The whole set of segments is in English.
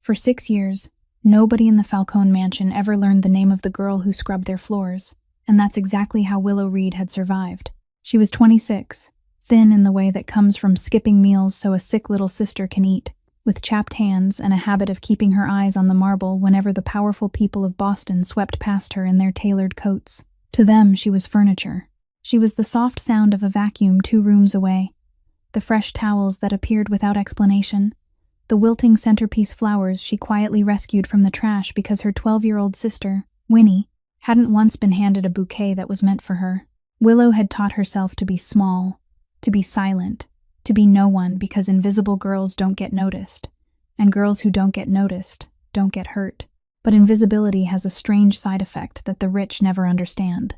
For 6 years, nobody in the Falcone mansion ever learned the name of the girl who scrubbed their floors, and that's exactly how Willow Reed had survived. She was 26, thin in the way that comes from skipping meals so a sick little sister can eat, with chapped hands and a habit of keeping her eyes on the marble whenever the powerful people of Boston swept past her in their tailored coats. To them, she was furniture. She was the soft sound of a vacuum 2 rooms away, the fresh towels that appeared without explanation, the wilting centerpiece flowers she quietly rescued from the trash because her 12-year-old sister, Winnie, hadn't once been handed a bouquet that was meant for her. Willow had taught herself to be small, to be silent, to be no one because invisible girls don't get noticed, and girls who don't get noticed don't get hurt. But invisibility has a strange side effect that the rich never understand.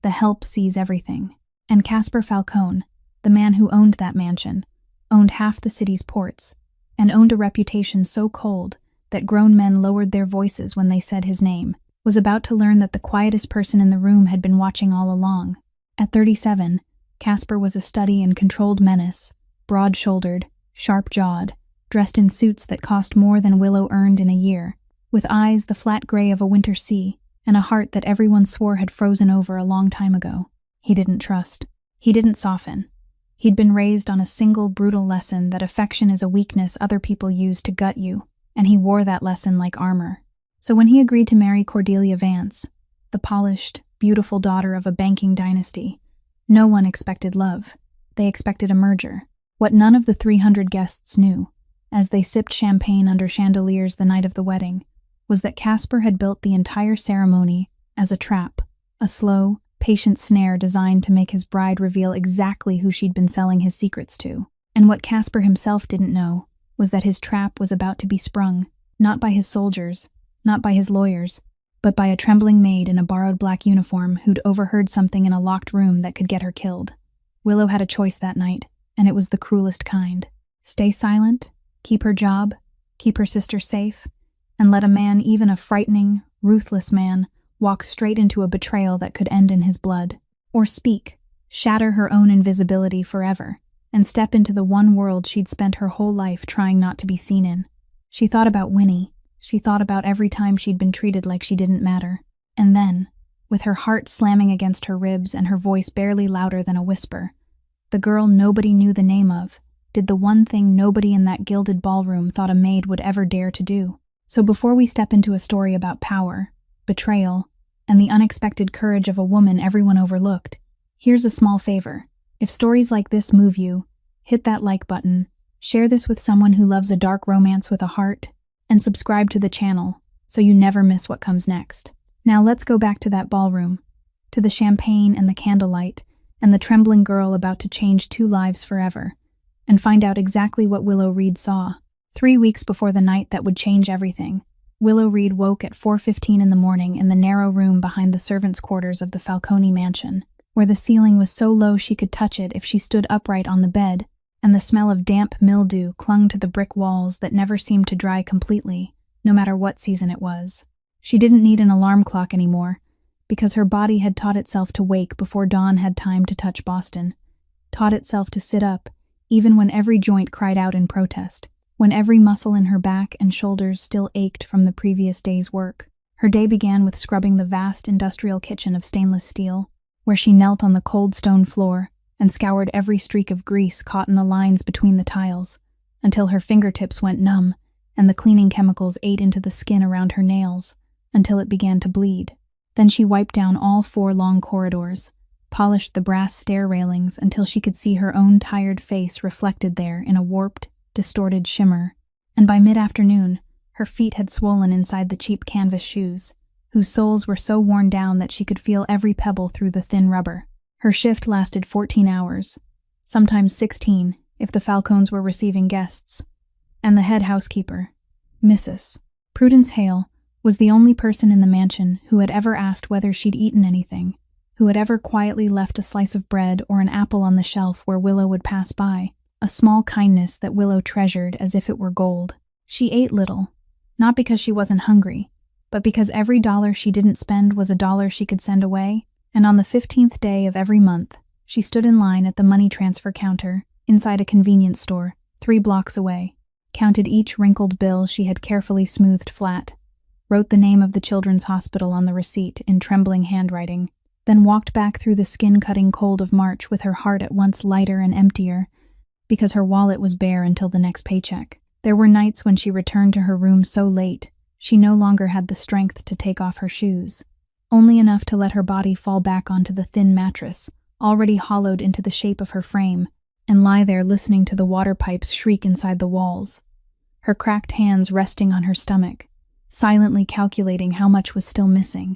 The help sees everything, and Casper Falcone, the man who owned that mansion, owned half the city's ports, and owned a reputation so cold that grown men lowered their voices when they said his name, was about to learn that the quietest person in the room had been watching all along. At 37, Casper was a steady and controlled menace, broad-shouldered, sharp-jawed, dressed in suits that cost more than Willow earned in a year, with eyes the flat gray of a winter sea, and a heart that everyone swore had frozen over a long time ago. He didn't trust. He didn't soften. He'd been raised on a single brutal lesson that affection is a weakness other people use to gut you, and he wore that lesson like armor. So when he agreed to marry Cordelia Vance, the polished, beautiful daughter of a banking dynasty, no one expected love. They expected a merger. What none of the 300 guests knew, as they sipped champagne under chandeliers the night of the wedding, was that Casper had built the entire ceremony as a trap, a slow, patient snare designed to make his bride reveal exactly who she'd been selling his secrets to. And what Casper himself didn't know was that his trap was about to be sprung, not by his soldiers, not by his lawyers, but by a trembling maid in a borrowed black uniform who'd overheard something in a locked room that could get her killed. Willow had a choice that night, and it was the cruelest kind. Stay silent, keep her job, keep her sister safe, and let a man, even a frightening, ruthless man, walk straight into a betrayal that could end in his blood. Or speak, shatter her own invisibility forever, and step into the one world she'd spent her whole life trying not to be seen in. She thought about Winnie. She thought about every time she'd been treated like she didn't matter. And then, with her heart slamming against her ribs and her voice barely louder than a whisper, the girl nobody knew the name of did the one thing nobody in that gilded ballroom thought a maid would ever dare to do. So before we step into a story about power, betrayal, and the unexpected courage of a woman everyone overlooked, here's a small favor. If stories like this move you, hit that like button, share this with someone who loves a dark romance with a heart, and subscribe to the channel so you never miss what comes next. Now let's go back to that ballroom, to the champagne and the candlelight, and the trembling girl about to change 2 lives forever, and find out exactly what Willow Reed saw. 3 weeks before the night that would change everything, Willow Reed woke at 4:15 in the morning in the narrow room behind the servants' quarters of the Falcone mansion, where the ceiling was so low she could touch it if she stood upright on the bed, and the smell of damp mildew clung to the brick walls that never seemed to dry completely, no matter what season it was. She didn't need an alarm clock anymore, because her body had taught itself to wake before dawn had time to touch Boston, taught itself to sit up, even when every joint cried out in protest, when every muscle in her back and shoulders still ached from the previous day's work. Her day began with scrubbing the vast industrial kitchen of stainless steel, where she knelt on the cold stone floor and scoured every streak of grease caught in the lines between the tiles, until her fingertips went numb and the cleaning chemicals ate into the skin around her nails, until it began to bleed. Then she wiped down all 4 long corridors, polished the brass stair railings until she could see her own tired face reflected there in a warped, distorted shimmer, and by mid-afternoon, her feet had swollen inside the cheap canvas shoes, whose soles were so worn down that she could feel every pebble through the thin rubber. Her shift lasted 14 hours, sometimes 16 if the Falcones were receiving guests, and the head housekeeper, Mrs. Prudence Hale, was the only person in the mansion who had ever asked whether she'd eaten anything, who had ever quietly left a slice of bread or an apple on the shelf where Willow would pass by, a small kindness that Willow treasured as if it were gold. She ate little, not because she wasn't hungry, but because every dollar she didn't spend was a dollar she could send away, and on the 15th day of every month, she stood in line at the money transfer counter inside a convenience store 3 blocks away. counted each wrinkled bill she had carefully smoothed flat, wrote the name of the children's hospital on the receipt in trembling handwriting, then walked back through the skin-cutting cold of March with her heart at once lighter and emptier, because her wallet was bare until the next paycheck. There were nights when she returned to her room so late, she no longer had the strength to take off her shoes, only enough to let her body fall back onto the thin mattress, already hollowed into the shape of her frame, and lie there listening to the water pipes shriek inside the walls, her cracked hands resting on her stomach, silently calculating how much was still missing.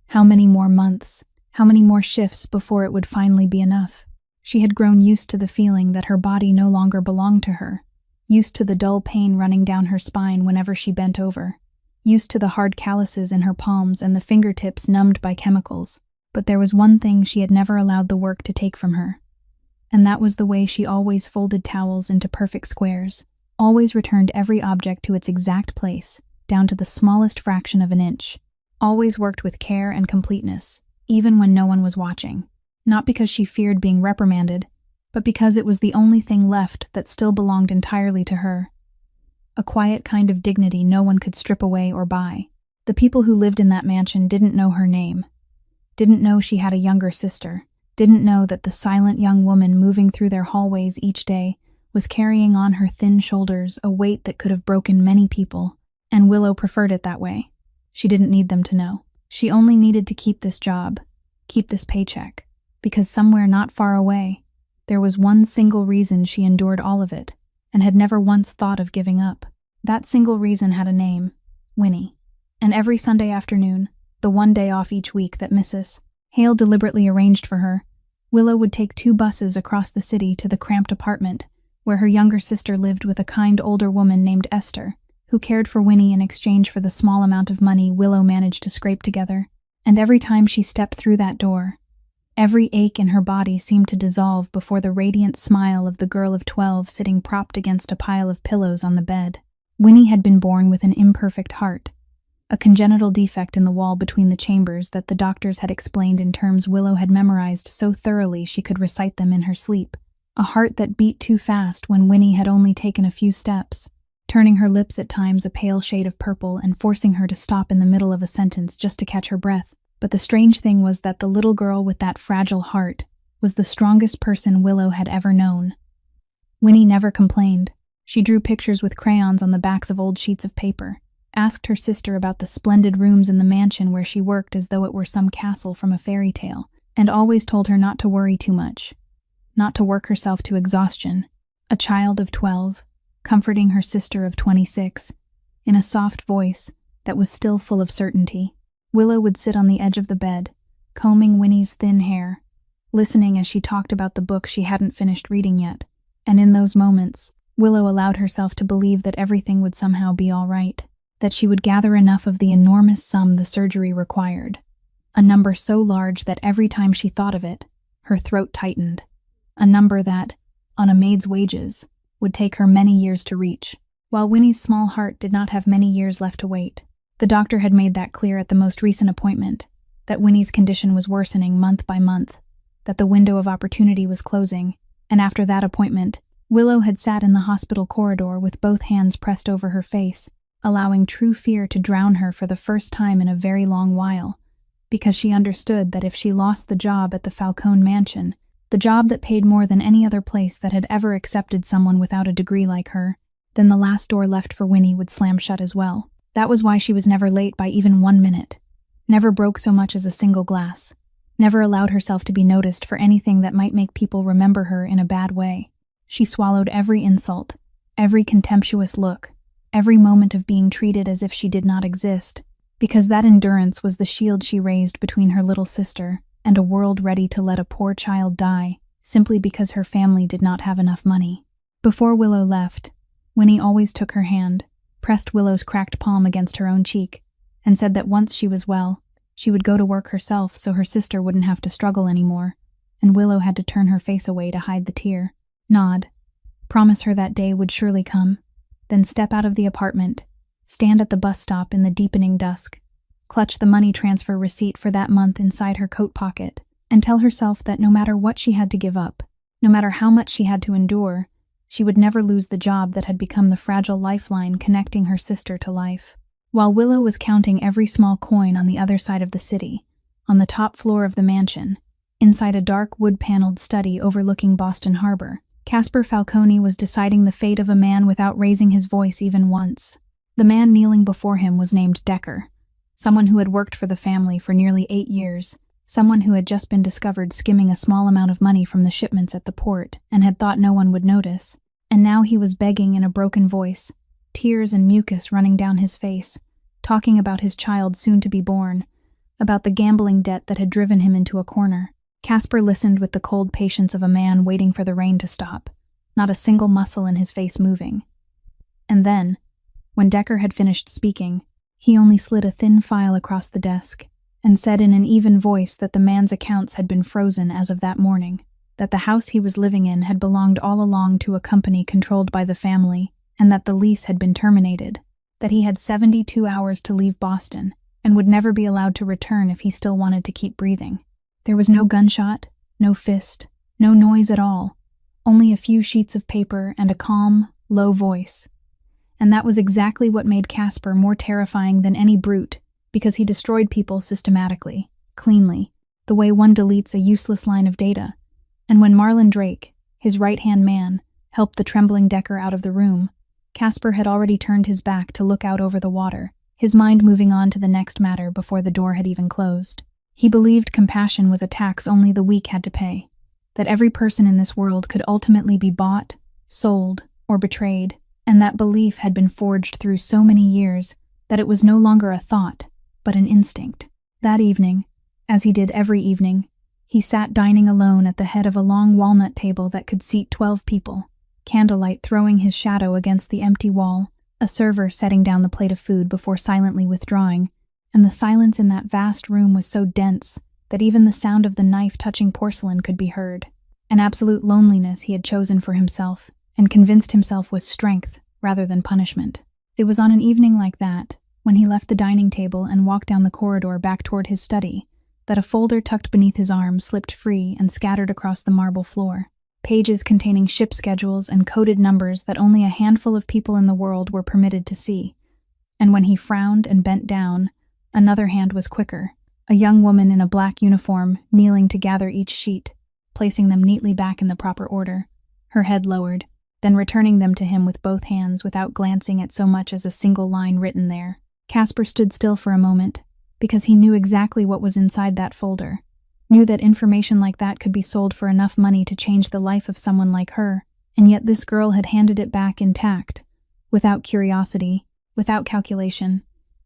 How many more months, how many more shifts before it would finally be enough? She had grown used to the feeling that her body no longer belonged to her, used to the dull pain running down her spine whenever she bent over, used to the hard calluses in her palms and the fingertips numbed by chemicals. But there was one thing she had never allowed the work to take from her, and that was the way she always folded towels into perfect squares, always returned every object to its exact place, down to the smallest fraction of an inch, always worked with care and completeness, even when no one was watching, not because she feared being reprimanded, but because it was the only thing left that still belonged entirely to her. A quiet kind of dignity no one could strip away or buy. The people who lived in that mansion didn't know her name, didn't know she had a younger sister, didn't know that the silent young woman moving through their hallways each day was carrying on her thin shoulders a weight that could have broken many people, and Willow preferred it that way. She didn't need them to know. She only needed to keep this job, keep this paycheck, because somewhere not far away, there was one single reason she endured all of it, and had never once thought of giving up. That single reason had a name, Winnie. And every Sunday afternoon, the one day off each week that Mrs. Hale deliberately arranged for her, Willow would take 2 buses across the city to the cramped apartment where her younger sister lived with a kind older woman named Esther, who cared for Winnie in exchange for the small amount of money Willow managed to scrape together. And every time she stepped through that door, every ache in her body seemed to dissolve before the radiant smile of the girl of 12 sitting propped against a pile of pillows on the bed. Winnie had been born with an imperfect heart, a congenital defect in the wall between the chambers that the doctors had explained in terms Willow had memorized so thoroughly she could recite them in her sleep. A heart that beat too fast when Winnie had only taken a few steps, turning her lips at times a pale shade of purple and forcing her to stop in the middle of a sentence just to catch her breath. But the strange thing was that the little girl with that fragile heart was the strongest person Willow had ever known. Winnie never complained. She drew pictures with crayons on the backs of old sheets of paper, asked her sister about the splendid rooms in the mansion where she worked as though it were some castle from a fairy tale, and always told her not to worry too much, not to work herself to exhaustion. A child of 12, comforting her sister of 26, in a soft voice that was still full of certainty. Willow would sit on the edge of the bed, combing Winnie's thin hair, listening as she talked about the book she hadn't finished reading yet, and in those moments, Willow allowed herself to believe that everything would somehow be all right, that she would gather enough of the enormous sum the surgery required, a number so large that every time she thought of it, her throat tightened, a number that, on a maid's wages, would take her many years to reach. While Winnie's small heart did not have many years left to wait, the doctor had made that clear at the most recent appointment, that Winnie's condition was worsening month by month, that the window of opportunity was closing, and after that appointment, Willow had sat in the hospital corridor with both hands pressed over her face, allowing true fear to drown her for the first time in a very long while, because she understood that if she lost the job at the Falcone mansion, the job that paid more than any other place that had ever accepted someone without a degree like her, then the last door left for Winnie would slam shut as well. That was why she was never late by even 1 minute, never broke so much as a single glass, never allowed herself to be noticed for anything that might make people remember her in a bad way. She swallowed every insult, every contemptuous look, every moment of being treated as if she did not exist, because that endurance was the shield she raised between her little sister and a world ready to let a poor child die simply because her family did not have enough money. Before Willow left, Winnie always took her hand, pressed Willow's cracked palm against her own cheek, and said that once she was well, she would go to work herself so her sister wouldn't have to struggle anymore, and Willow had to turn her face away to hide the tear. Nod, promise her that day would surely come, then step out of the apartment, stand at the bus stop in the deepening dusk, clutch the money transfer receipt for that month inside her coat pocket, and tell herself that no matter what she had to give up, no matter how much she had to endure, She would never lose the job that had become the fragile lifeline connecting her sister to life. While Willow was counting every small coin on the other side of the city, on the top floor of the mansion, inside a dark wood-paneled study overlooking Boston Harbor, Casper Falcone was deciding the fate of a man without raising his voice even once. The man kneeling before him was named Decker, someone who had worked for the family for nearly 8 years, someone who had just been discovered skimming a small amount of money from the shipments at the port and had thought no one would notice. And now he was begging in a broken voice, tears and mucus running down his face, talking about his child soon to be born, about the gambling debt that had driven him into a corner. Casper listened with the cold patience of a man waiting for the rain to stop, not a single muscle in his face moving. And then, when Decker had finished speaking, he only slid a thin file across the desk and said in an even voice that the man's accounts had been frozen as of that morning, that the house he was living in had belonged all along to a company controlled by the family, and that the lease had been terminated, that he had 72 hours to leave Boston, and would never be allowed to return if he still wanted to keep breathing. There was no gunshot, no fist, no noise at all, only a few sheets of paper and a calm, low voice. And that was exactly what made Casper more terrifying than any brute, because he destroyed people systematically, cleanly, the way one deletes a useless line of data. And when Marlon Drake, his right-hand man, helped the trembling Decker out of the room, Casper had already turned his back to look out over the water, his mind moving on to the next matter before the door had even closed. He believed compassion was a tax only the weak had to pay, that every person in this world could ultimately be bought, sold, or betrayed, and that belief had been forged through so many years that it was no longer a thought, but an instinct. That evening, as he did every evening, he sat dining alone at the head of a long walnut table that could seat 12 people, candlelight throwing his shadow against the empty wall, a server setting down the plate of food before silently withdrawing, and the silence in that vast room was so dense that even the sound of the knife touching porcelain could be heard. An absolute loneliness he had chosen for himself, and convinced himself was strength rather than punishment. It was on an evening like that, when he left the dining table and walked down the corridor back toward his study, that a folder tucked beneath his arm slipped free and scattered across the marble floor. Pages containing ship schedules and coded numbers that only a handful of people in the world were permitted to see. And when he frowned and bent down, another hand was quicker, a young woman in a black uniform kneeling to gather each sheet, placing them neatly back in the proper order, her head lowered, then returning them to him with both hands without glancing at so much as a single line written there. Casper stood still for a moment, because he knew exactly what was inside that folder, knew that information like that could be sold for enough money to change the life of someone like her, and yet this girl had handed it back intact, without curiosity, without calculation,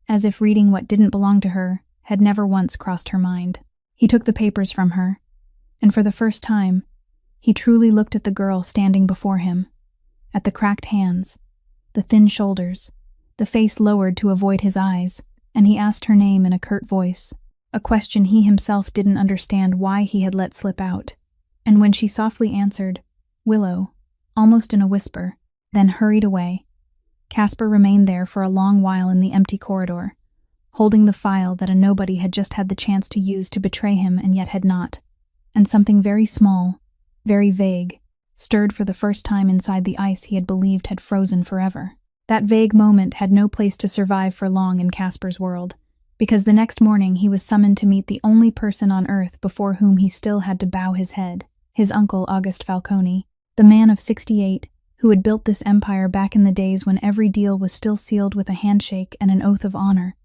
as if reading what didn't belong to her had never once crossed her mind. He took the papers from her, and for the first time, he truly looked at the girl standing before him, at the cracked hands, the thin shoulders, the face lowered to avoid his eyes, and he asked her name in a curt voice, a question he himself didn't understand why he had let slip out. And when she softly answered, "Willow," almost in a whisper, then hurried away, Casper remained there for a long while in the empty corridor, holding the file that a nobody had just had the chance to use to betray him and yet had not. And something very small, very vague, stirred for the first time inside the ice he had believed had frozen forever. That vague moment had no place to survive for long in Casper's world, because the next morning he was summoned to meet the only person on earth before whom he still had to bow his head, his uncle August Falcone, the man of 68, who had built this empire back in the days when every deal was still sealed with a handshake and an oath of honor.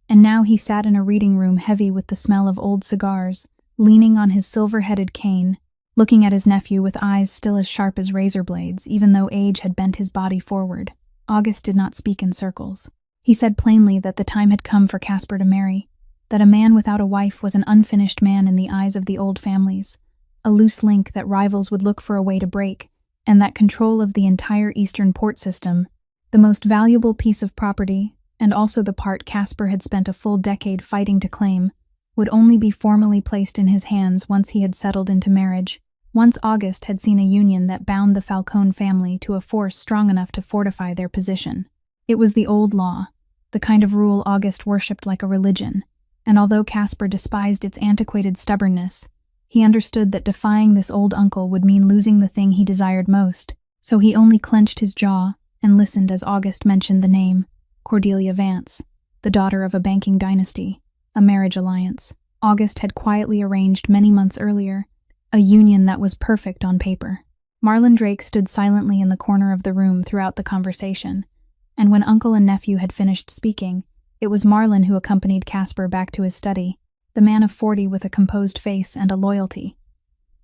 And now he sat in a reading room heavy with the smell of old cigars, leaning on his silver-headed cane, looking at his nephew with eyes still as sharp as razor blades, even though age had bent his body forward. August did not speak in circles. He said plainly that the time had come for Casper to marry, that a man without a wife was an unfinished man in the eyes of the old families, a loose link that rivals would look for a way to break, and that control of the entire Eastern port system, the most valuable piece of property, and also the part Casper had spent a full decade fighting to claim, would only be formally placed in his hands once he had settled into marriage, once August had seen a union that bound the Falcone family to a force strong enough to fortify their position. It was the old law, the kind of rule August worshipped like a religion, and although Casper despised its antiquated stubbornness, he understood that defying this old uncle would mean losing the thing he desired most, So he only clenched his jaw and listened as August mentioned the name, Cordelia Vance, the daughter of a banking dynasty, a marriage alliance. August had quietly arranged many months earlier, a union that was perfect on paper. Marlon Drake stood silently in the corner of the room throughout the conversation, and when uncle and nephew had finished speaking, it was Marlon who accompanied Casper back to his study, the man of 40 with a composed face and a loyalty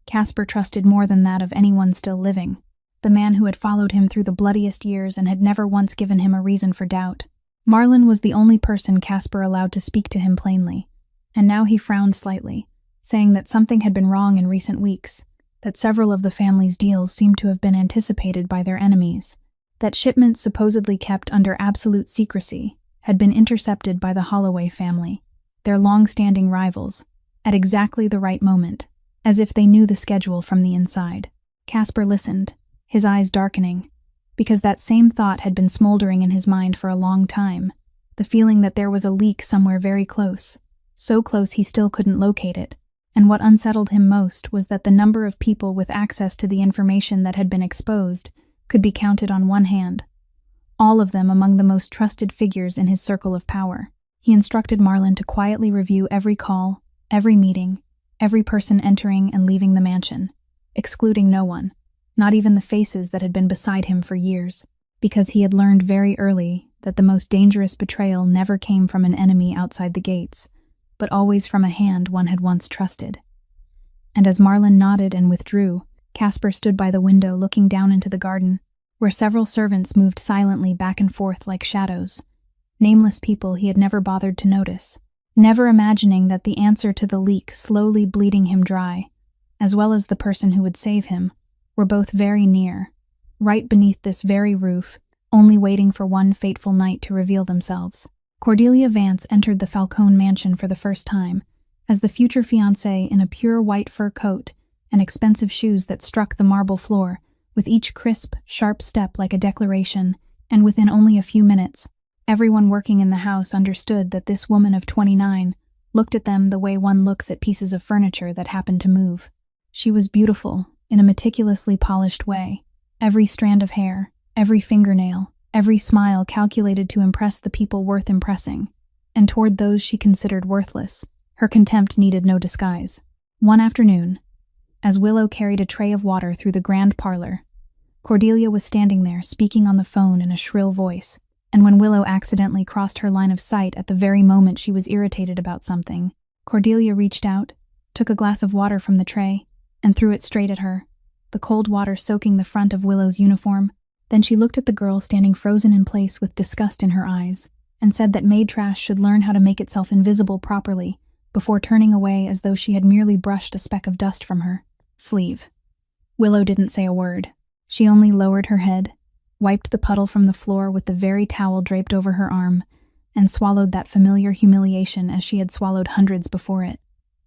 Casper trusted more than that of anyone still living, the man who had followed him through the bloodiest years and had never once given him a reason for doubt. Marlon was the only person Casper allowed to speak to him plainly, and now he frowned slightly, saying that something had been wrong in recent weeks, that several of the family's deals seemed to have been anticipated by their enemies, that shipments supposedly kept under absolute secrecy had been intercepted by the Holloway family, their long-standing rivals, at exactly the right moment, as if they knew the schedule from the inside. Casper listened, his eyes darkening, because that same thought had been smoldering in his mind for a long time, the feeling that there was a leak somewhere very close, so close he still couldn't locate it, and what unsettled him most was that the number of people with access to the information that had been exposed could be counted on one hand, all of them among the most trusted figures in his circle of power. He instructed Marlon to quietly review every call, every meeting, every person entering and leaving the mansion, excluding no one, not even the faces that had been beside him for years, because he had learned very early that the most dangerous betrayal never came from an enemy outside the gates, but always from a hand one had once trusted. And as Marlon nodded and withdrew, Casper stood by the window looking down into the garden, where several servants moved silently back and forth like shadows, nameless people he had never bothered to notice, never imagining that the answer to the leak slowly bleeding him dry, as well as the person who would save him, were both very near, right beneath this very roof, only waiting for one fateful night to reveal themselves. Cordelia Vance entered the Falcone mansion for the first time, as the future fiancé in a pure white fur coat and expensive shoes that struck the marble floor, with each crisp, sharp step like a declaration, and within only a few minutes, everyone working in the house understood that this woman of 29 looked at them the way one looks at pieces of furniture that happen to move. She was beautiful, in a meticulously polished way, every strand of hair, every fingernail, every smile calculated to impress the people worth impressing, and toward those she considered worthless, her contempt needed no disguise. One afternoon, as Willow carried a tray of water through the grand parlor, Cordelia was standing there speaking on the phone in a shrill voice, and when Willow accidentally crossed her line of sight at the very moment she was irritated about something, Cordelia reached out, took a glass of water from the tray, and threw it straight at her, the cold water soaking the front of Willow's uniform. Then she looked at the girl standing frozen in place with disgust in her eyes, and said that maid trash should learn how to make itself invisible properly, before turning away as though she had merely brushed a speck of dust from her sleeve. Willow didn't say a word. She only lowered her head, wiped the puddle from the floor with the very towel draped over her arm, and swallowed that familiar humiliation as she had swallowed hundreds before it,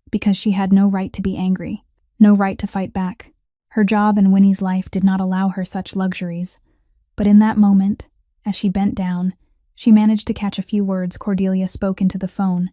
because she had no right to be angry, no right to fight back. Her job and Winnie's life did not allow her such luxuries, but in that moment, as she bent down, she managed to catch a few words Cordelia spoke into the phone,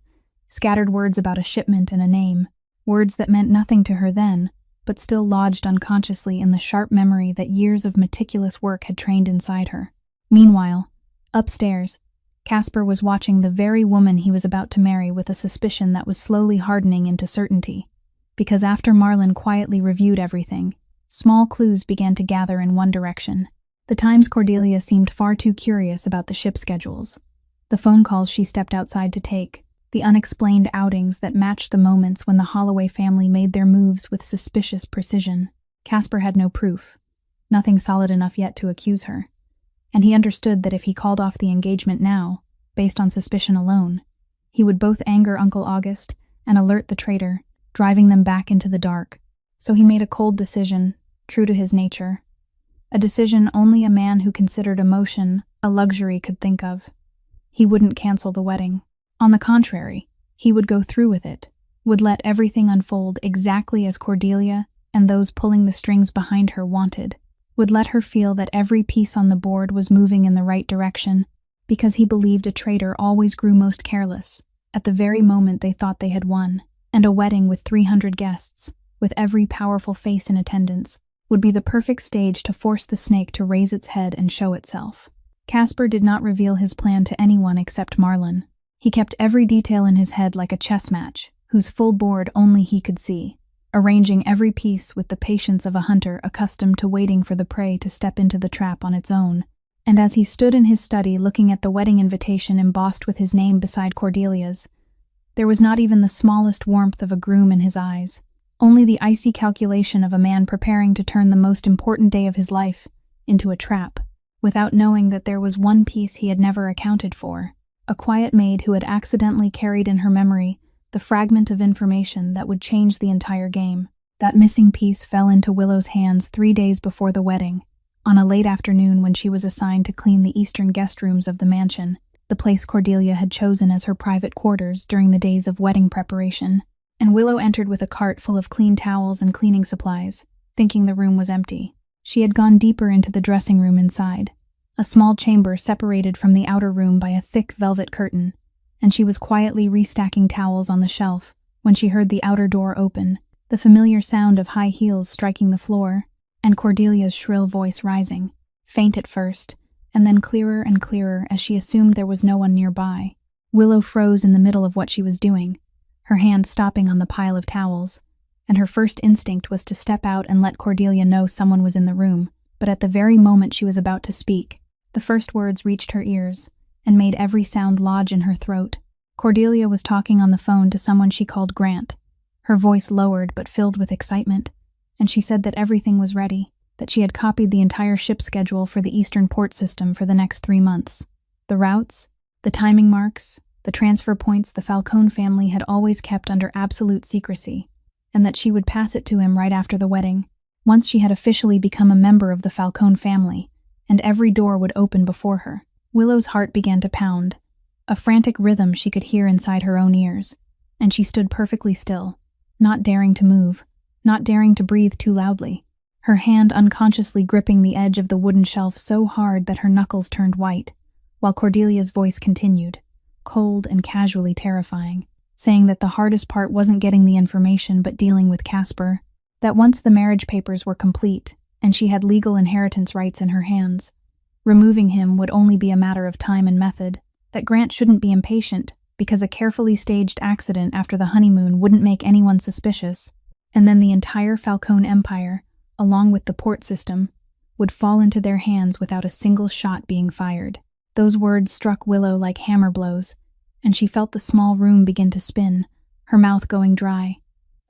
scattered words about a shipment and a name, words that meant nothing to her then, but still lodged unconsciously in the sharp memory that years of meticulous work had trained inside her. Meanwhile, upstairs, Casper was watching the very woman he was about to marry with a suspicion that was slowly hardening into certainty, because after Marlon quietly reviewed everything, small clues began to gather in one direction. The times Cordelia seemed far too curious about the ship schedules, the phone calls she stepped outside to take, the unexplained outings that matched the moments when the Holloway family made their moves with suspicious precision. Casper had no proof, nothing solid enough yet to accuse her, and he understood that if he called off the engagement now, based on suspicion alone, he would both anger Uncle August and alert the traitor, driving them back into the dark. So he made a cold decision, true to his nature, a decision only a man who considered emotion a luxury could think of. He wouldn't cancel the wedding. On the contrary, he would go through with it, would let everything unfold exactly as Cordelia and those pulling the strings behind her wanted, would let her feel that every piece on the board was moving in the right direction, because he believed a traitor always grew most careless, at the very moment they thought they had won, and a wedding with 300 guests, with every powerful face in attendance, would be the perfect stage to force the snake to raise its head and show itself. Casper did not reveal his plan to anyone except Marlon. He kept every detail in his head like a chess match, whose full board only he could see, arranging every piece with the patience of a hunter accustomed to waiting for the prey to step into the trap on its own. And as he stood in his study looking at the wedding invitation embossed with his name beside Cordelia's, there was not even the smallest warmth of a groom in his eyes, only the icy calculation of a man preparing to turn the most important day of his life into a trap, without knowing that there was one piece he had never accounted for, a quiet maid who had accidentally carried in her memory the fragment of information that would change the entire game. That missing piece fell into Willow's hands 3 days before the wedding, on a late afternoon when she was assigned to clean the eastern guest rooms of the mansion, the place Cordelia had chosen as her private quarters during the days of wedding preparation. And Willow entered with a cart full of clean towels and cleaning supplies, thinking the room was empty. She had gone deeper into the dressing room inside, a small chamber separated from the outer room by a thick velvet curtain, and she was quietly restacking towels on the shelf when she heard the outer door open, the familiar sound of high heels striking the floor, and Cordelia's shrill voice rising, faint at first, and then clearer and clearer as she assumed there was no one nearby. Willow froze in the middle of what she was doing, her hand stopping on the pile of towels, and her first instinct was to step out and let Cordelia know someone was in the room, but at the very moment she was about to speak, the first words reached her ears and made every sound lodge in her throat. Cordelia was talking on the phone to someone she called Grant, her voice lowered but filled with excitement, and she said that everything was ready, that she had copied the entire ship schedule for the Eastern Port System for the next 3 months. The routes, the timing marks, the transfer points the Falcone family had always kept under absolute secrecy, and that she would pass it to him right after the wedding, once she had officially become a member of the Falcone family, and every door would open before her. Willow's heart began to pound, a frantic rhythm she could hear inside her own ears, and she stood perfectly still, not daring to move, not daring to breathe too loudly, her hand unconsciously gripping the edge of the wooden shelf so hard that her knuckles turned white, while Cordelia's voice continued, cold and casually terrifying, saying that the hardest part wasn't getting the information but dealing with Casper, that once the marriage papers were complete and she had legal inheritance rights in her hands, removing him would only be a matter of time and method, that Grant shouldn't be impatient because a carefully staged accident after the honeymoon wouldn't make anyone suspicious, and then the entire Falcone Empire, along with the port system, would fall into their hands without a single shot being fired. Those words struck Willow like hammer blows, and she felt the small room begin to spin, her mouth going dry,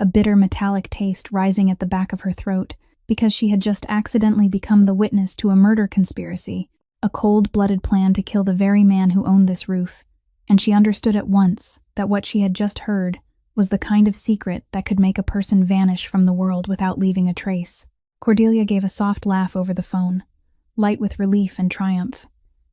a bitter metallic taste rising at the back of her throat because she had just accidentally become the witness to a murder conspiracy, a cold-blooded plan to kill the very man who owned this roof, and she understood at once that what she had just heard was the kind of secret that could make a person vanish from the world without leaving a trace. Cordelia gave a soft laugh over the phone, light with relief and triumph,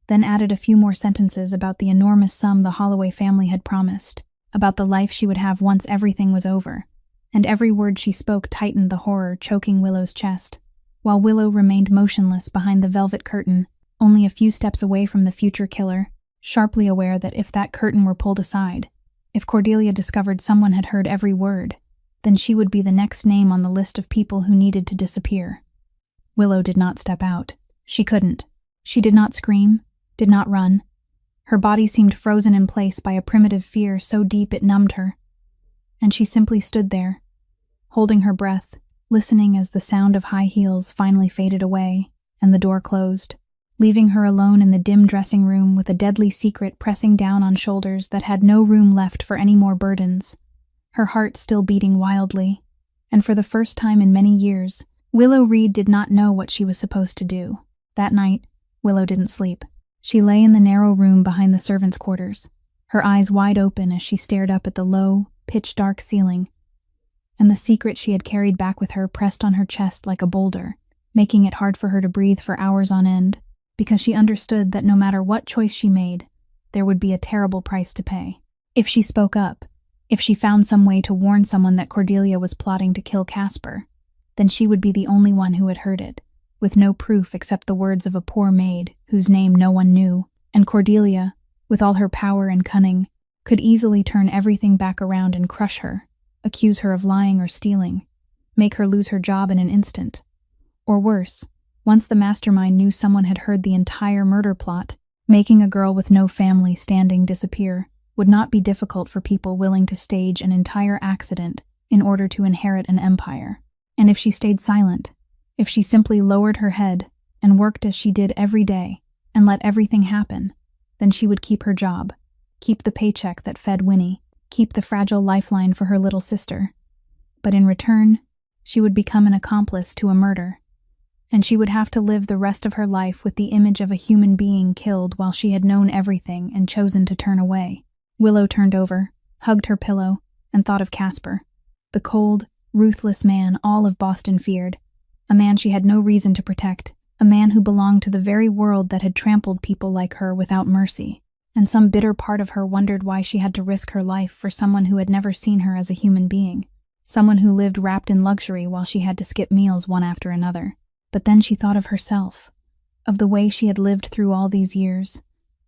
then added a few more sentences about the enormous sum the Holloway family had promised, about the life she would have once everything was over, and every word she spoke tightened the horror choking Willow's chest, while Willow remained motionless behind the velvet curtain, only a few steps away from the future killer, sharply aware that if that curtain were pulled aside, if Cordelia discovered someone had heard every word, then she would be the next name on the list of people who needed to disappear. Willow did not step out. She couldn't. She did not scream, did not run. Her body seemed frozen in place by a primitive fear so deep it numbed her, and she simply stood there, holding her breath, listening as the sound of high heels finally faded away and the door closed, leaving her alone in the dim dressing room with a deadly secret pressing down on shoulders that had no room left for any more burdens, her heart still beating wildly. And for the first time in many years, Willow Reed did not know what she was supposed to do. That night, Willow didn't sleep. She lay in the narrow room behind the servants' quarters, her eyes wide open as she stared up at the low, pitch-dark ceiling, and the secret she had carried back with her pressed on her chest like a boulder, making it hard for her to breathe for hours on end, because she understood that no matter what choice she made, there would be a terrible price to pay. If she spoke up, if she found some way to warn someone that Cordelia was plotting to kill Casper, then she would be the only one who had heard it, with no proof except the words of a poor maid whose name no one knew, and Cordelia, with all her power and cunning, could easily turn everything back around and crush her, accuse her of lying or stealing, make her lose her job in an instant, Or worse, once the mastermind knew someone had heard the entire murder plot, making a girl with no family standing disappear would not be difficult for people willing to stage an entire accident in order to inherit an empire. And if she stayed silent, if she simply lowered her head and worked as she did every day and let everything happen, then she would keep her job, keep the paycheck that fed Winnie, keep the fragile lifeline for her little sister. But in return, she would become an accomplice to a murder, and she would have to live the rest of her life with the image of a human being killed while she had known everything and chosen to turn away. Willow turned over, hugged her pillow, and thought of Casper, the cold, ruthless man all of Boston feared, a man she had no reason to protect, a man who belonged to the very world that had trampled people like her without mercy. And some bitter part of her wondered why she had to risk her life for someone who had never seen her as a human being, someone who lived wrapped in luxury while she had to skip meals one after another. But then she thought of herself, of the way she had lived through all these years,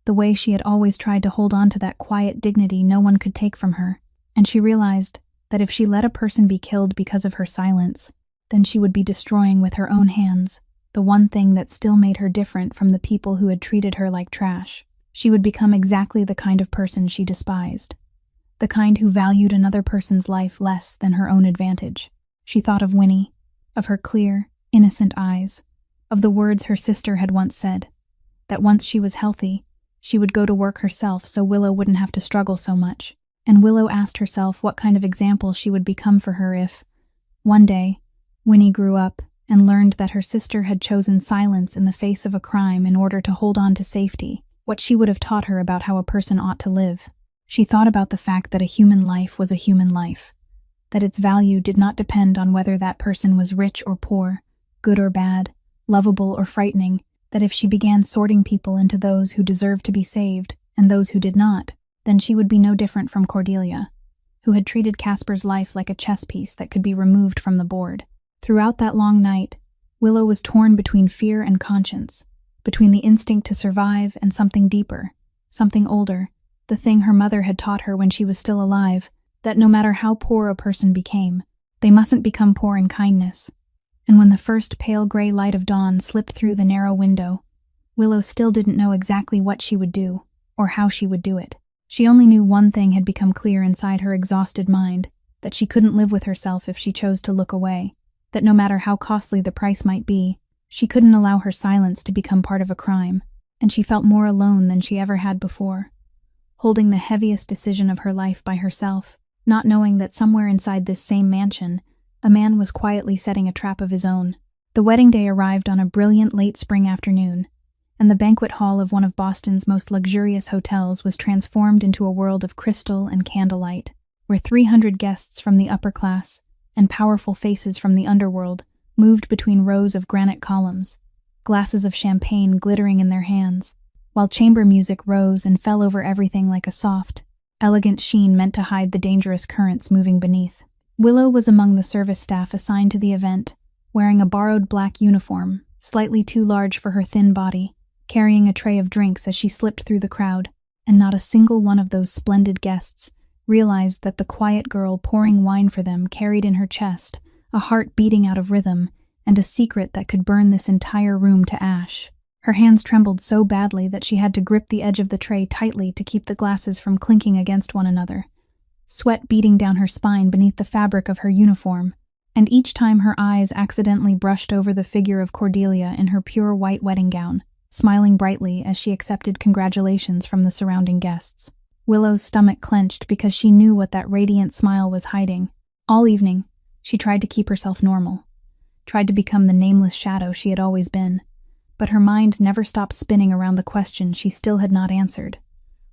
the way she had always tried to hold on to that quiet dignity no one could take from her, and she realized that if she let a person be killed because of her silence, then she would be destroying with her own hands the one thing that still made her different from the people who had treated her like trash. She would become exactly the kind of person she despised, the kind who valued another person's life less than her own advantage. She thought of Winnie, of her clear, innocent eyes, of the words her sister had once said, that once she was healthy, she would go to work herself so Willow wouldn't have to struggle so much. And Willow asked herself what kind of example she would become for her if, one day, Winnie grew up and learned that her sister had chosen silence in the face of a crime in order to hold on to safety, what she would have taught her about how a person ought to live. She thought about the fact that a human life was a human life, that its value did not depend on whether that person was rich or poor, good or bad, lovable or frightening, that if she began sorting people into those who deserved to be saved and those who did not, then she would be no different from Cordelia, who had treated Casper's life like a chess piece that could be removed from the board. Throughout that long night, Willow was torn between fear and conscience, between the instinct to survive and something deeper, something older, the thing her mother had taught her when she was still alive, that no matter how poor a person became, they mustn't become poor in kindness. And when the first pale gray light of dawn slipped through the narrow window, Willow still didn't know exactly what she would do, or how she would do it. She only knew one thing had become clear inside her exhausted mind, that she couldn't live with herself if she chose to look away, that no matter how costly the price might be, she couldn't allow her silence to become part of a crime, and she felt more alone than she ever had before, holding the heaviest decision of her life by herself, not knowing that somewhere inside this same mansion, a man was quietly setting a trap of his own. The wedding day arrived on a brilliant late spring afternoon, and the banquet hall of one of Boston's most luxurious hotels was transformed into a world of crystal and candlelight, where 300 guests from the upper class and powerful faces from the underworld moved between rows of granite columns, glasses of champagne glittering in their hands, while chamber music rose and fell over everything like a soft, elegant sheen meant to hide the dangerous currents moving beneath. Willow was among the service staff assigned to the event, wearing a borrowed black uniform, slightly too large for her thin body, carrying a tray of drinks as she slipped through the crowd, and not a single one of those splendid guests realized that the quiet girl pouring wine for them carried in her chest a heart beating out of rhythm and a secret that could burn this entire room to ash. Her hands trembled so badly that she had to grip the edge of the tray tightly to keep the glasses from clinking against one another, sweat beating down her spine beneath the fabric of her uniform, and each time her eyes accidentally brushed over the figure of Cordelia in her pure white wedding gown, smiling brightly as she accepted congratulations from the surrounding guests. Willow's stomach clenched because she knew what that radiant smile was hiding. All evening, she tried to keep herself normal, tried to become the nameless shadow she had always been, but her mind never stopped spinning around the question she still had not answered: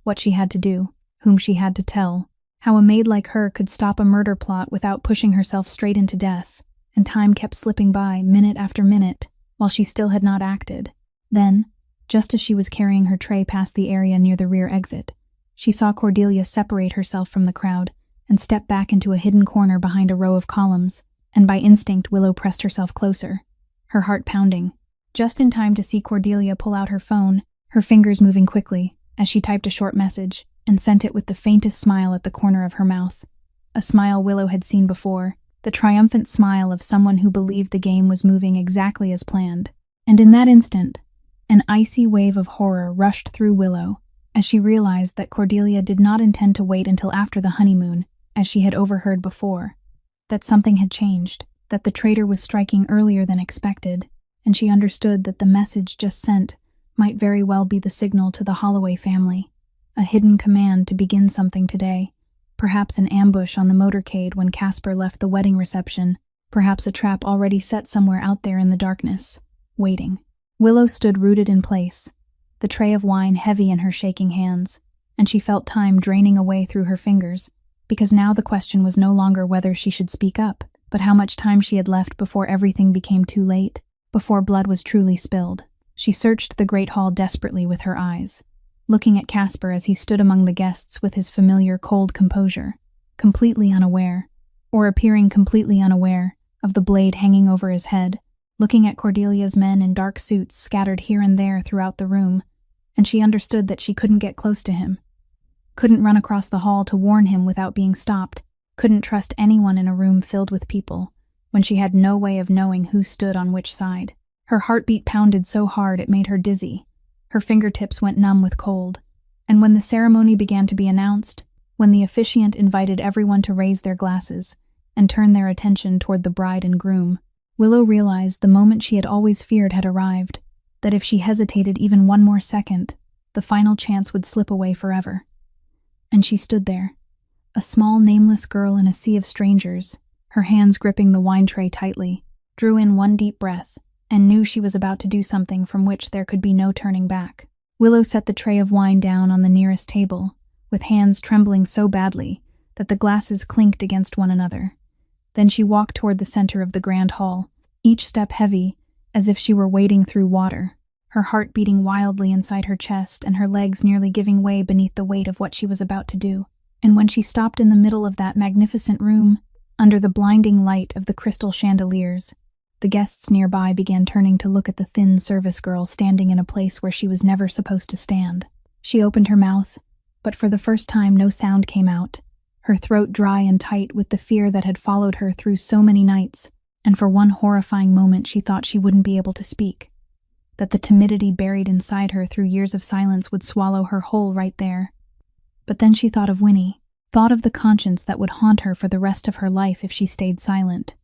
what she had to do, whom she had to tell, how a maid like her could stop a murder plot without pushing herself straight into death, and time kept slipping by minute after minute while she still had not acted. Then, just as she was carrying her tray past the area near the rear exit, she saw Cordelia separate herself from the crowd and step back into a hidden corner behind a row of columns, and by instinct Willow pressed herself closer, her heart pounding, just in time to see Cordelia pull out her phone, her fingers moving quickly as she typed a short message and sent it with the faintest smile at the corner of her mouth, a smile Willow had seen before, the triumphant smile of someone who believed the game was moving exactly as planned. And in that instant, an icy wave of horror rushed through Willow as she realized that Cordelia did not intend to wait until after the honeymoon, as she had overheard before, that something had changed, that the traitor was striking earlier than expected, and she understood that the message just sent might very well be the signal to the Holloway family, a hidden command to begin something today, perhaps an ambush on the motorcade when Casper left the wedding reception, perhaps a trap already set somewhere out there in the darkness, waiting. Willow stood rooted in place, the tray of wine heavy in her shaking hands, and she felt time draining away through her fingers, because now the question was no longer whether she should speak up, but how much time she had left before everything became too late, before blood was truly spilled. She searched the great hall desperately with her eyes, looking at Casper as he stood among the guests with his familiar cold composure, completely unaware, or appearing completely unaware, of the blade hanging over his head, looking at Cordelia's men in dark suits scattered here and there throughout the room, and she understood that she couldn't get close to him, couldn't run across the hall to warn him without being stopped, couldn't trust anyone in a room filled with people, when she had no way of knowing who stood on which side. Her heartbeat pounded so hard it made her dizzy. Her fingertips went numb with cold, and when the ceremony began to be announced, when the officiant invited everyone to raise their glasses and turn their attention toward the bride and groom, Willow realized the moment she had always feared had arrived, that if she hesitated even one more second, the final chance would slip away forever. And she stood there, a small nameless girl in a sea of strangers, her hands gripping the wine tray tightly, drew in one deep breath, and knew she was about to do something from which there could be no turning back. Willow set the tray of wine down on the nearest table, with hands trembling so badly that the glasses clinked against one another. Then she walked toward the center of the grand hall, each step heavy, as if she were wading through water, her heart beating wildly inside her chest and her legs nearly giving way beneath the weight of what she was about to do. And when she stopped in the middle of that magnificent room, under the blinding light of the crystal chandeliers, the guests nearby began turning to look at the thin service girl standing in a place where she was never supposed to stand. She opened her mouth, but for the first time no sound came out, her throat dry and tight with the fear that had followed her through so many nights, and for one horrifying moment she thought she wouldn't be able to speak, that the timidity buried inside her through years of silence would swallow her whole right there. But then she thought of Winnie, thought of the conscience that would haunt her for the rest of her life if she stayed silent,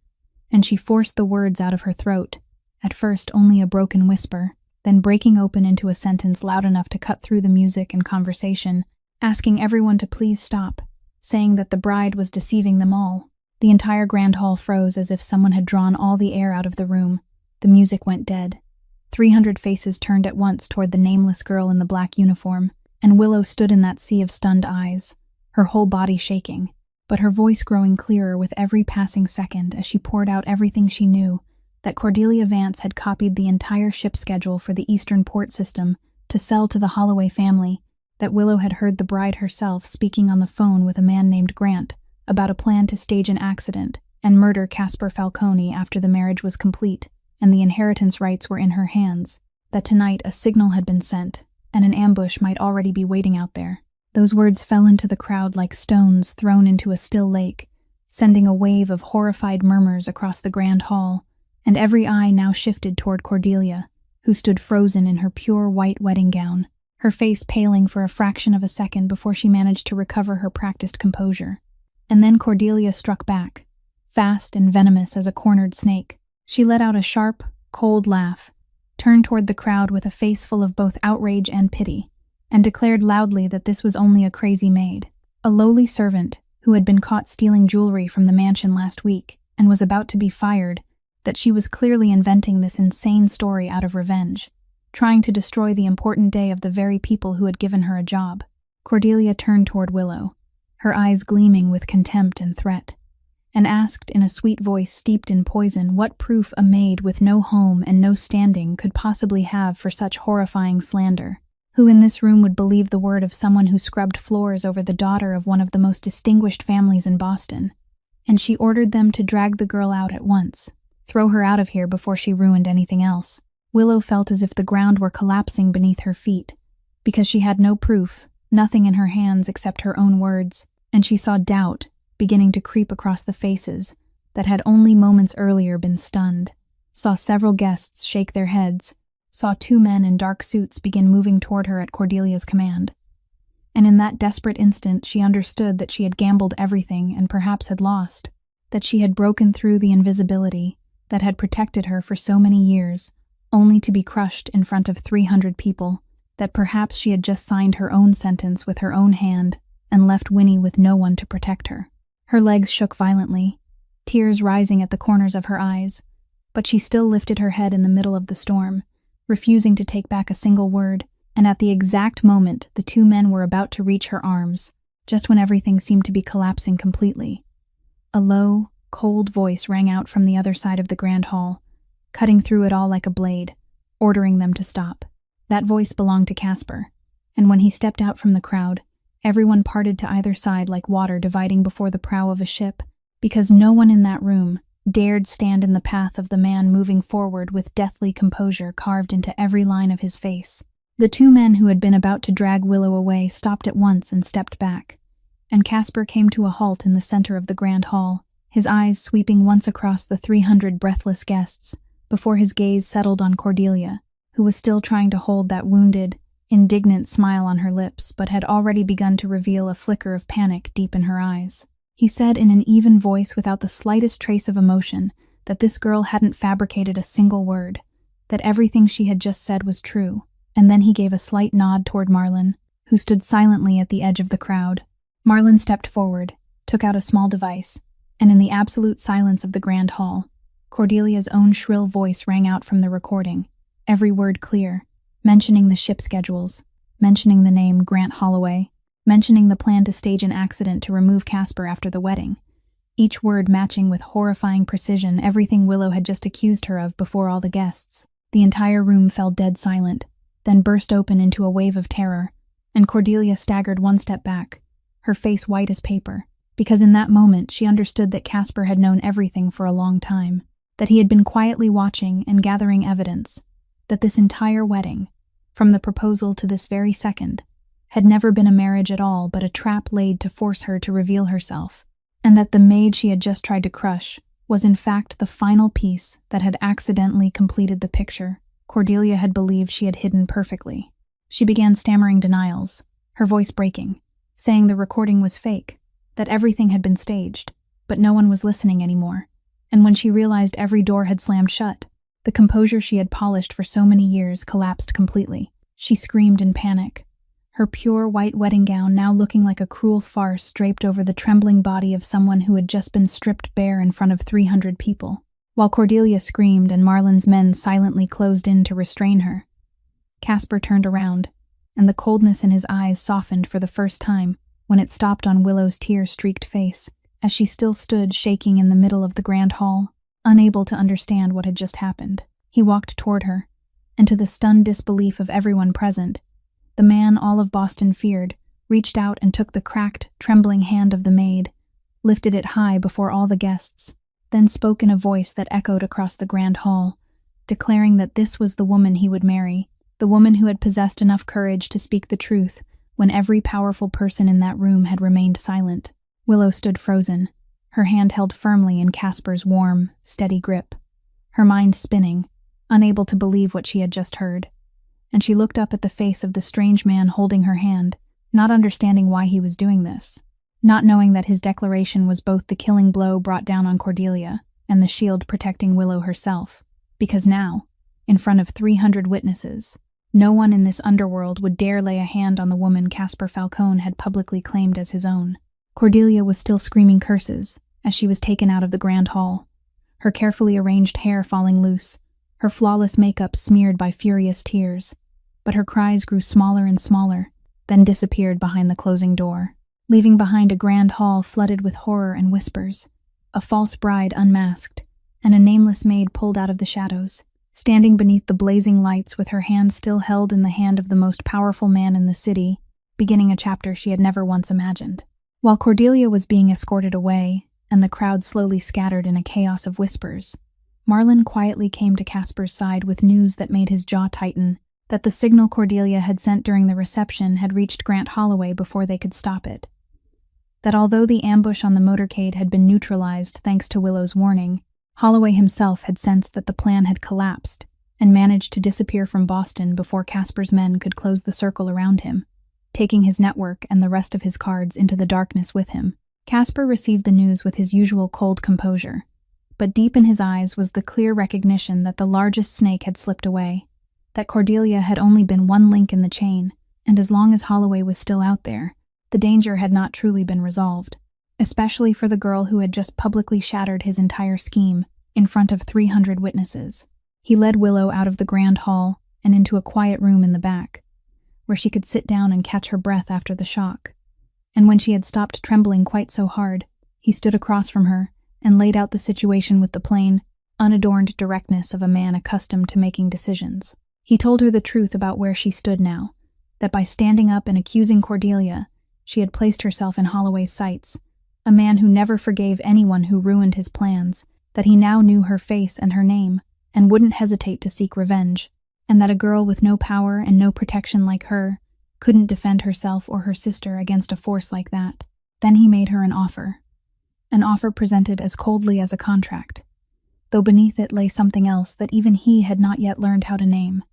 and she forced the words out of her throat, at first only a broken whisper, then breaking open into a sentence loud enough to cut through the music and conversation, asking everyone to please stop, saying that the bride was deceiving them all. The entire grand hall froze as if someone had drawn all the air out of the room. The music went dead. 300 faces turned at once toward the nameless girl in the black uniform, and Willow stood in that sea of stunned eyes, her whole body shaking, but her voice growing clearer with every passing second as she poured out everything she knew, that Cordelia Vance had copied the entire ship schedule for the Eastern Port System to sell to the Holloway family, that Willow had heard the bride herself speaking on the phone with a man named Grant about a plan to stage an accident and murder Casper Falcone after the marriage was complete and the inheritance rights were in her hands, that tonight a signal had been sent and an ambush might already be waiting out there. Those words fell into the crowd like stones thrown into a still lake, sending a wave of horrified murmurs across the grand hall, and every eye now shifted toward Cordelia, who stood frozen in her pure white wedding gown, her face paling for a fraction of a second before she managed to recover her practiced composure. And then Cordelia struck back, fast and venomous as a cornered snake. She let out a sharp, cold laugh, turned toward the crowd with a face full of both outrage and pity, and declared loudly that this was only a crazy maid, a lowly servant who had been caught stealing jewelry from the mansion last week and was about to be fired, that she was clearly inventing this insane story out of revenge, trying to destroy the important day of the very people who had given her a job. Cordelia turned toward Willow, her eyes gleaming with contempt and threat, and asked in a sweet voice steeped in poison what proof a maid with no home and no standing could possibly have for such horrifying slander. Who in this room would believe the word of someone who scrubbed floors over the daughter of one of the most distinguished families in Boston? And she ordered them to drag the girl out at once, throw her out of here before she ruined anything else. Willow felt as if the ground were collapsing beneath her feet, because she had no proof, nothing in her hands except her own words, and she saw doubt beginning to creep across the faces that had only moments earlier been stunned, saw several guests shake their heads, saw two men in dark suits begin moving toward her at Cordelia's command. And in that desperate instant, she understood that she had gambled everything and perhaps had lost, that she had broken through the invisibility that had protected her for so many years, only to be crushed in front of 300 people, that perhaps she had just signed her own sentence with her own hand and left Winnie with no one to protect her. Her legs shook violently, tears rising at the corners of her eyes, but she still lifted her head in the middle of the storm, refusing to take back a single word, and at the exact moment the two men were about to reach her arms, just when everything seemed to be collapsing completely. A low, cold voice rang out from the other side of the grand hall, cutting through it all like a blade, ordering them to stop. That voice belonged to Casper, and when he stepped out from the crowd, everyone parted to either side like water dividing before the prow of a ship, because no one in that room dared stand in the path of the man moving forward with deathly composure carved into every line of his face. The two men who had been about to drag Willow away stopped at once and stepped back, and Casper came to a halt in the center of the grand hall, his eyes sweeping once across the 300 breathless guests, before his gaze settled on Cordelia, who was still trying to hold that wounded, indignant smile on her lips but had already begun to reveal a flicker of panic deep in her eyes. He said in an even voice without the slightest trace of emotion that this girl hadn't fabricated a single word, that everything she had just said was true, and then he gave a slight nod toward Marlon, who stood silently at the edge of the crowd. Marlon stepped forward, took out a small device, and in the absolute silence of the grand hall, Cordelia's own shrill voice rang out from the recording, every word clear, mentioning the ship schedules, mentioning the name Grant Holloway, mentioning the plan to stage an accident to remove Casper after the wedding, each word matching with horrifying precision everything Willow had just accused her of before all the guests. The entire room fell dead silent, then burst open into a wave of terror, and Cordelia staggered one step back, her face white as paper, because in that moment she understood that Casper had known everything for a long time, that he had been quietly watching and gathering evidence, that this entire wedding, from the proposal to this very second, had never been a marriage at all but a trap laid to force her to reveal herself, and that the maid she had just tried to crush was in fact the final piece that had accidentally completed the picture Cordelia had believed she had hidden perfectly. She began stammering denials, her voice breaking, saying the recording was fake, that everything had been staged, but no one was listening anymore, and when she realized every door had slammed shut, the composure she had polished for so many years collapsed completely. She screamed in panic, her pure white wedding gown now looking like a cruel farce draped over the trembling body of someone who had just been stripped bare in front of 300 people. While Cordelia screamed and Marlon's men silently closed in to restrain her, Casper turned around, and the coldness in his eyes softened for the first time when it stopped on Willow's tear-streaked face, as she still stood shaking in the middle of the grand hall, unable to understand what had just happened. He walked toward her, and to the stunned disbelief of everyone present, the man all of Boston feared reached out and took the cracked, trembling hand of the maid, lifted it high before all the guests, then spoke in a voice that echoed across the grand hall, declaring that this was the woman he would marry, the woman who had possessed enough courage to speak the truth when every powerful person in that room had remained silent. Willow stood frozen, her hand held firmly in Casper's warm, steady grip, her mind spinning, unable to believe what she had just heard. And she looked up at the face of the strange man holding her hand, not understanding why he was doing this, not knowing that his declaration was both the killing blow brought down on Cordelia and the shield protecting Willow herself, because now, in front of 300 witnesses, no one in this underworld would dare lay a hand on the woman Casper Falcone had publicly claimed as his own. Cordelia was still screaming curses as she was taken out of the grand hall, her carefully arranged hair falling loose, her flawless makeup smeared by furious tears, but her cries grew smaller and smaller, then disappeared behind the closing door, leaving behind a grand hall flooded with horror and whispers, a false bride unmasked, and a nameless maid pulled out of the shadows, standing beneath the blazing lights with her hand still held in the hand of the most powerful man in the city, beginning a chapter she had never once imagined. While Cordelia was being escorted away, and the crowd slowly scattered in a chaos of whispers, Marlon quietly came to Casper's side with news that made his jaw tighten, that the signal Cordelia had sent during the reception had reached Grant Holloway before they could stop it, that although the ambush on the motorcade had been neutralized thanks to Willow's warning, Holloway himself had sensed that the plan had collapsed and managed to disappear from Boston before Casper's men could close the circle around him, taking his network and the rest of his cards into the darkness with him. Casper received the news with his usual cold composure, but deep in his eyes was the clear recognition that the largest snake had slipped away, that Cordelia had only been one link in the chain, and as long as Holloway was still out there, the danger had not truly been resolved, especially for the girl who had just publicly shattered his entire scheme in front of 300 witnesses. He led Willow out of the grand hall and into a quiet room in the back, where she could sit down and catch her breath after the shock. And when she had stopped trembling quite so hard, he stood across from her and laid out the situation with the plain, unadorned directness of a man accustomed to making decisions. He told her the truth about where she stood now, that by standing up and accusing Cordelia, she had placed herself in Holloway's sights, a man who never forgave anyone who ruined his plans, that he now knew her face and her name, and wouldn't hesitate to seek revenge, and that a girl with no power and no protection like her couldn't defend herself or her sister against a force like that. Then he made her an offer presented as coldly as a contract, though beneath it lay something else that even he had not yet learned how to name,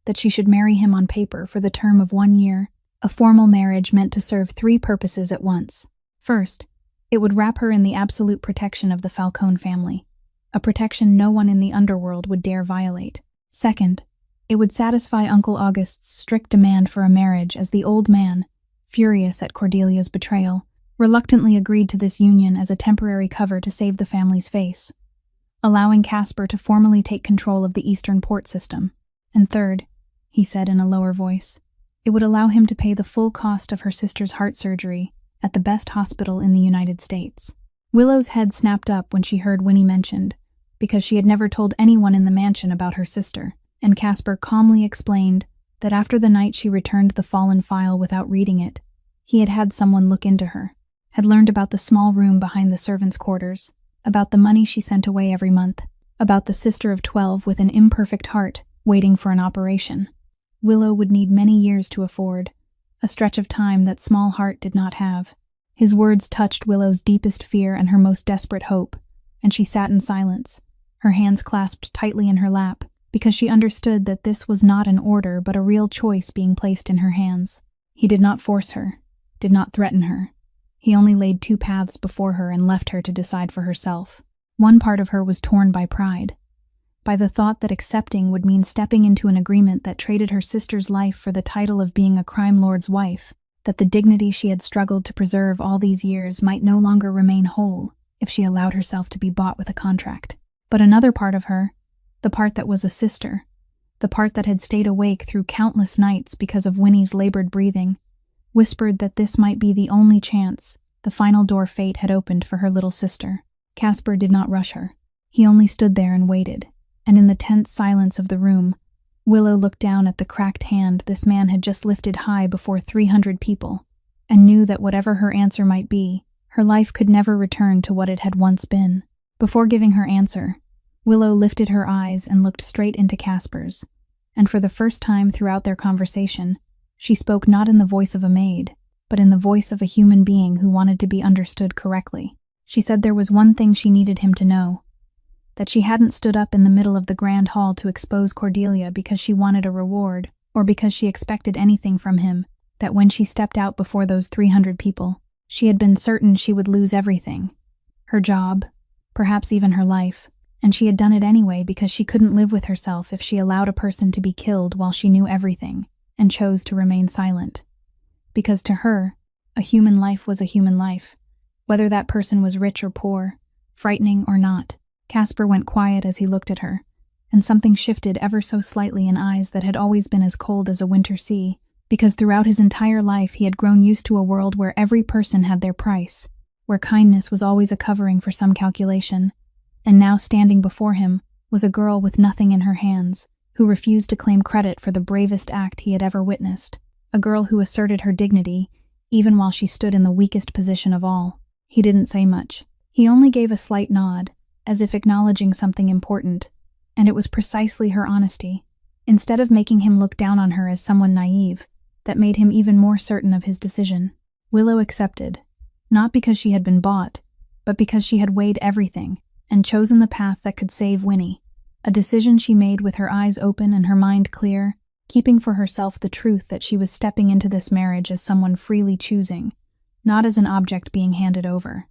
that she should marry him on paper for the term of 1 year, a formal marriage meant to serve 3 purposes at once. First, it would wrap her in the absolute protection of the Falcone family, a protection no one in the underworld would dare violate. Second, it would satisfy Uncle August's strict demand for a marriage, as the old man, furious at Cordelia's betrayal, reluctantly agreed to this union as a temporary cover to save the family's face, allowing Casper to formally take control of the Eastern port system. And third, he said in a lower voice, it would allow him to pay the full cost of her sister's heart surgery at the best hospital in the United States. Willow's head snapped up when she heard Winnie mentioned, because she had never told anyone in the mansion about her sister, and Casper calmly explained that after the night she returned the fallen file without reading it, he had had someone look into her, had learned about the small room behind the servants' quarters, about the money she sent away every month, about the sister of 12 with an imperfect heart waiting for an operation. Willow would need many years to afford, a stretch of time that small heart did not have. His words touched Willow's deepest fear and her most desperate hope, and she sat in silence, her hands clasped tightly in her lap, because she understood that this was not an order but a real choice being placed in her hands. He did not force her, did not threaten her. He only laid 2 paths before her and left her to decide for herself. One part of her was torn by pride, by the thought that accepting would mean stepping into an agreement that traded her sister's life for the title of being a crime lord's wife, that the dignity she had struggled to preserve all these years might no longer remain whole if she allowed herself to be bought with a contract. But another part of her, the part that was a sister, the part that had stayed awake through countless nights because of Winnie's labored breathing, whispered that this might be the only chance, the final door fate had opened for her little sister. Casper did not rush her. He only stood there and waited, and in the tense silence of the room, Willow looked down at the cracked hand this man had just lifted high before 300 people, and knew that whatever her answer might be, her life could never return to what it had once been. Before giving her answer, Willow lifted her eyes and looked straight into Casper's, and for the first time throughout their conversation, she spoke not in the voice of a maid, but in the voice of a human being who wanted to be understood correctly. She said there was one thing she needed him to know, that she hadn't stood up in the middle of the grand hall to expose Cordelia because she wanted a reward, or because she expected anything from him, that when she stepped out before those 300 people, she had been certain she would lose everything, her job, perhaps even her life, and she had done it anyway because she couldn't live with herself if she allowed a person to be killed while she knew everything, and chose to remain silent. Because to her, a human life was a human life, whether that person was rich or poor, frightening or not. Casper went quiet as he looked at her, and something shifted ever so slightly in eyes that had always been as cold as a winter sea, because throughout his entire life he had grown used to a world where every person had their price, where kindness was always a covering for some calculation, and now standing before him was a girl with nothing in her hands, who refused to claim credit for the bravest act he had ever witnessed, a girl who asserted her dignity even while she stood in the weakest position of all. He didn't say much. He only gave a slight nod, as if acknowledging something important, and it was precisely her honesty, instead of making him look down on her as someone naive, that made him even more certain of his decision. Willow accepted, Not because she had been bought, but because she had weighed everything and chosen the path that could save Winnie. A decision she made with her eyes open and her mind clear, keeping for herself the truth that she was stepping into this marriage as someone freely choosing, not as an object being handed over.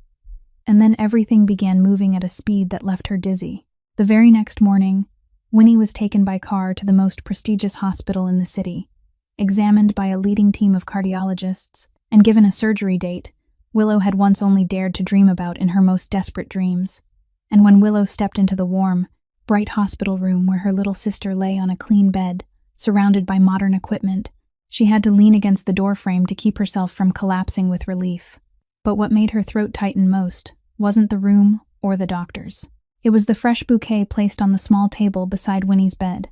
And then everything began moving at a speed that left her dizzy. The very next morning, Winnie was taken by car to the most prestigious hospital in the city, examined by a leading team of cardiologists, and given a surgery date Willow had once only dared to dream about in her most desperate dreams. And when Willow stepped into the warm, bright hospital room where her little sister lay on a clean bed, surrounded by modern equipment, she had to lean against the doorframe to keep herself from collapsing with relief. But what made her throat tighten most wasn't the room or the doctors. It was the fresh bouquet placed on the small table beside Winnie's bed.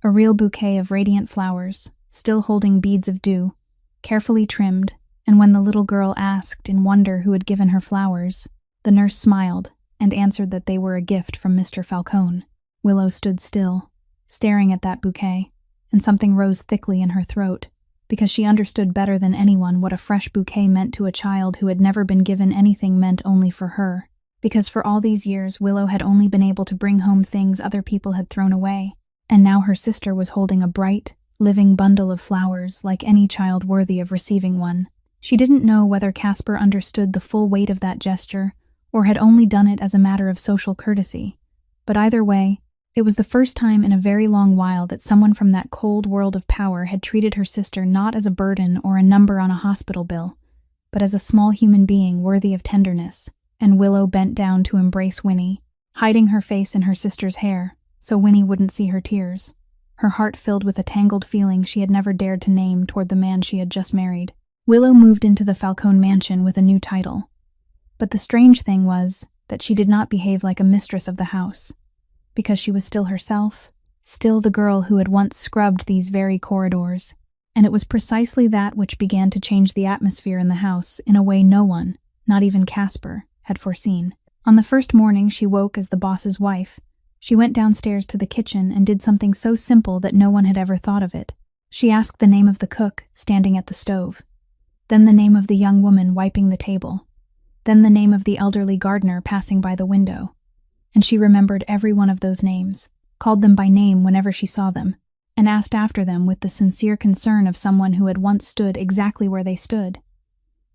A real bouquet of radiant flowers, still holding beads of dew, carefully trimmed, and when the little girl asked in wonder who had given her flowers, the nurse smiled and answered that they were a gift from Mr. Falcone. Willow stood still, staring at that bouquet, and something rose thickly in her throat, because she understood better than anyone what a fresh bouquet meant to a child who had never been given anything meant only for her. Because for all these years, Willow had only been able to bring home things other people had thrown away, and now her sister was holding a bright, living bundle of flowers like any child worthy of receiving one. She didn't know whether Casper understood the full weight of that gesture, or had only done it as a matter of social courtesy. But either way, it was the first time in a very long while that someone from that cold world of power had treated her sister not as a burden or a number on a hospital bill, but as a small human being worthy of tenderness. And Willow bent down to embrace Winnie, hiding her face in her sister's hair so Winnie wouldn't see her tears, her heart filled with a tangled feeling she had never dared to name toward the man she had just married. Willow moved into the Falcone mansion with a new title. But the strange thing was that she did not behave like a mistress of the house, because she was still herself, still the girl who had once scrubbed these very corridors, and it was precisely that which began to change the atmosphere in the house in a way no one, not even Casper, had foreseen. On the first morning she woke as the boss's wife, she went downstairs to the kitchen and did something so simple that no one had ever thought of it. She asked the name of the cook standing at the stove, then the name of the young woman wiping the table, then the name of the elderly gardener passing by the window. And she remembered every one of those names, called them by name whenever she saw them, and asked after them with the sincere concern of someone who had once stood exactly where they stood.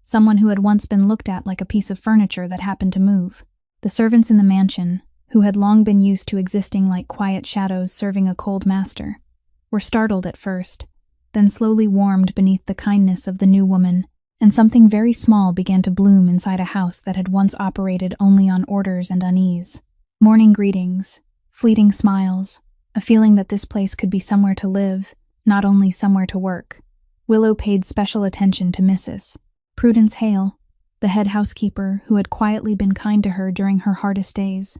Someone who had once been looked at like a piece of furniture that happened to move. The servants in the mansion, who had long been used to existing like quiet shadows serving a cold master, were startled at first, then slowly warmed beneath the kindness of the new woman, and something very small began to bloom inside a house that had once operated only on orders and unease. Morning greetings, fleeting smiles, a feeling that this place could be somewhere to live, not only somewhere to work. Willow paid special attention to Mrs. Prudence Hale, the head housekeeper who had quietly been kind to her during her hardest days,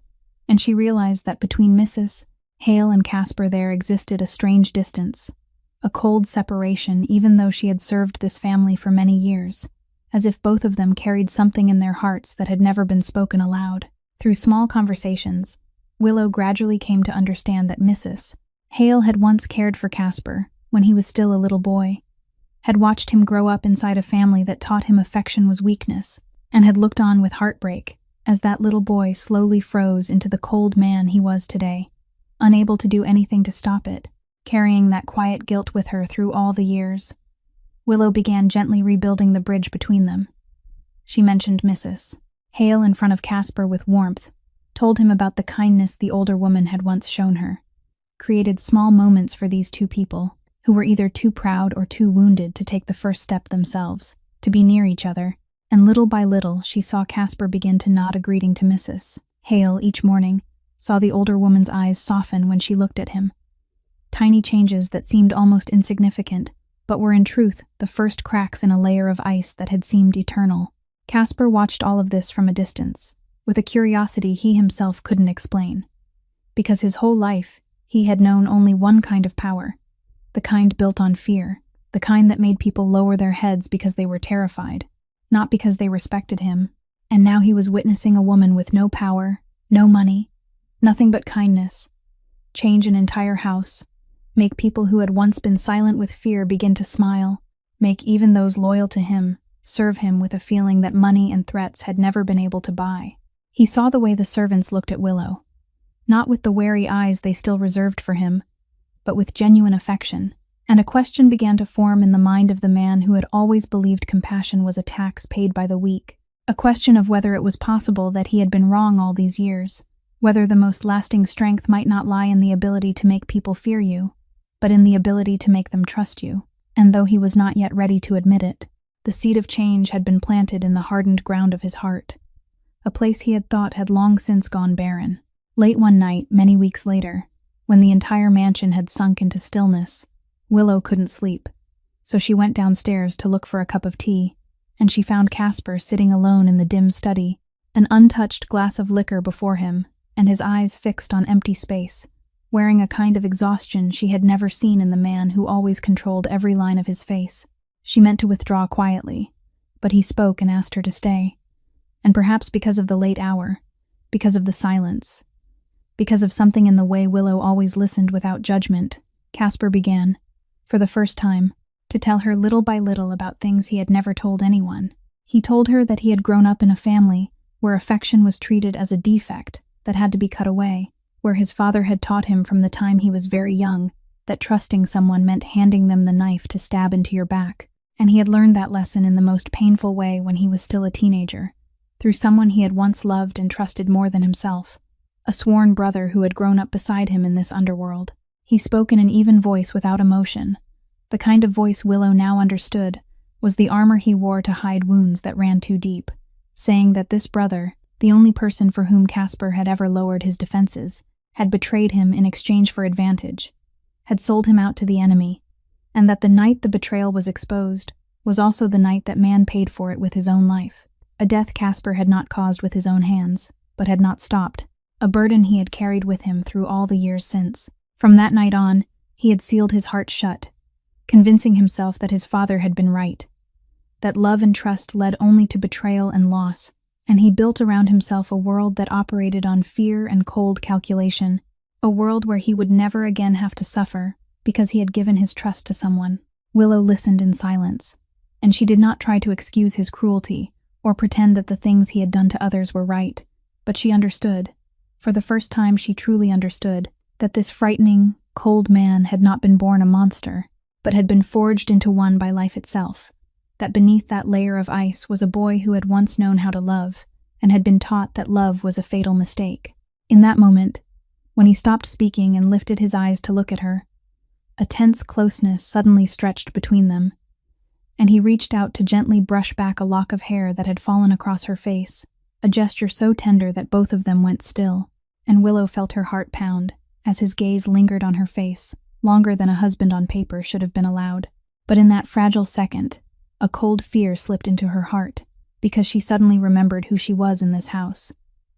and she realized that between Mrs. Hale and Casper there existed a strange distance, a cold separation even though she had served this family for many years, as if both of them carried something in their hearts that had never been spoken aloud. Through small conversations, Willow gradually came to understand that Mrs. Hale had once cared for Casper when he was still a little boy, had watched him grow up inside a family that taught him affection was weakness, and had looked on with heartbreak as that little boy slowly froze into the cold man he was today, unable to do anything to stop it, carrying that quiet guilt with her through all the years. Willow began gently rebuilding the bridge between them. She mentioned Mrs. Hale in front of Casper with warmth, told him about the kindness the older woman had once shown her, created small moments for these two people, who were either too proud or too wounded to take the first step themselves, to be near each other, and little by little she saw Casper begin to nod a greeting to Mrs. Hale each morning, saw the older woman's eyes soften when she looked at him. Tiny changes that seemed almost insignificant, but were in truth the first cracks in a layer of ice that had seemed eternal. Casper watched all of this from a distance, with a curiosity he himself couldn't explain, because his whole life he had known only one kind of power, the kind built on fear, the kind that made people lower their heads because they were terrified, not because they respected him. And now he was witnessing a woman with no power, no money, nothing but kindness, change an entire house, make people who had once been silent with fear begin to smile, make even those loyal to him serve him with a feeling that money and threats had never been able to buy. He saw the way the servants looked at Willow, not with the wary eyes they still reserved for him, but with genuine affection, and a question began to form in the mind of the man who had always believed compassion was a tax paid by the weak, a question of whether it was possible that he had been wrong all these years, whether the most lasting strength might not lie in the ability to make people fear you, but in the ability to make them trust you. And though he was not yet ready to admit it, the seed of change had been planted in the hardened ground of his heart, a place he had thought had long since gone barren. Late one night, many weeks later, when the entire mansion had sunk into stillness, Willow couldn't sleep, so she went downstairs to look for a cup of tea, and she found Casper sitting alone in the dim study, an untouched glass of liquor before him, and his eyes fixed on empty space, wearing a kind of exhaustion she had never seen in the man who always controlled every line of his face. She meant to withdraw quietly, but he spoke and asked her to stay. And perhaps because of the late hour, because of the silence, because of something in the way Willow always listened without judgment, Casper began, for the first time, to tell her little by little about things he had never told anyone. He told her that he had grown up in a family where affection was treated as a defect that had to be cut away, where his father had taught him from the time he was very young that trusting someone meant handing them the knife to stab into your back, and he had learned that lesson in the most painful way when he was still a teenager, through someone he had once loved and trusted more than himself, a sworn brother who had grown up beside him in this underworld. He spoke in an even voice without emotion. The kind of voice Willow now understood was the armor he wore to hide wounds that ran too deep, saying that this brother, the only person for whom Casper had ever lowered his defenses, had betrayed him in exchange for advantage, had sold him out to the enemy, and that the night the betrayal was exposed was also the night that man paid for it with his own life, a death Casper had not caused with his own hands, but had not stopped, a burden he had carried with him through all the years since. From that night on, he had sealed his heart shut, convincing himself that his father had been right, that love and trust led only to betrayal and loss, and he built around himself a world that operated on fear and cold calculation, a world where he would never again have to suffer because he had given his trust to someone. Willow listened in silence, and she did not try to excuse his cruelty or pretend that the things he had done to others were right, but she understood, for the first time she truly understood, that this frightening, cold man had not been born a monster, but had been forged into one by life itself, that beneath that layer of ice was a boy who had once known how to love, and had been taught that love was a fatal mistake. In that moment, when he stopped speaking and lifted his eyes to look at her, a tense closeness suddenly stretched between them, and he reached out to gently brush back a lock of hair that had fallen across her face, a gesture so tender that both of them went still, and Willow felt her heart pound as his gaze lingered on her face, longer than a husband on paper should have been allowed. But in that fragile second, a cold fear slipped into her heart, because she suddenly remembered who she was in this house.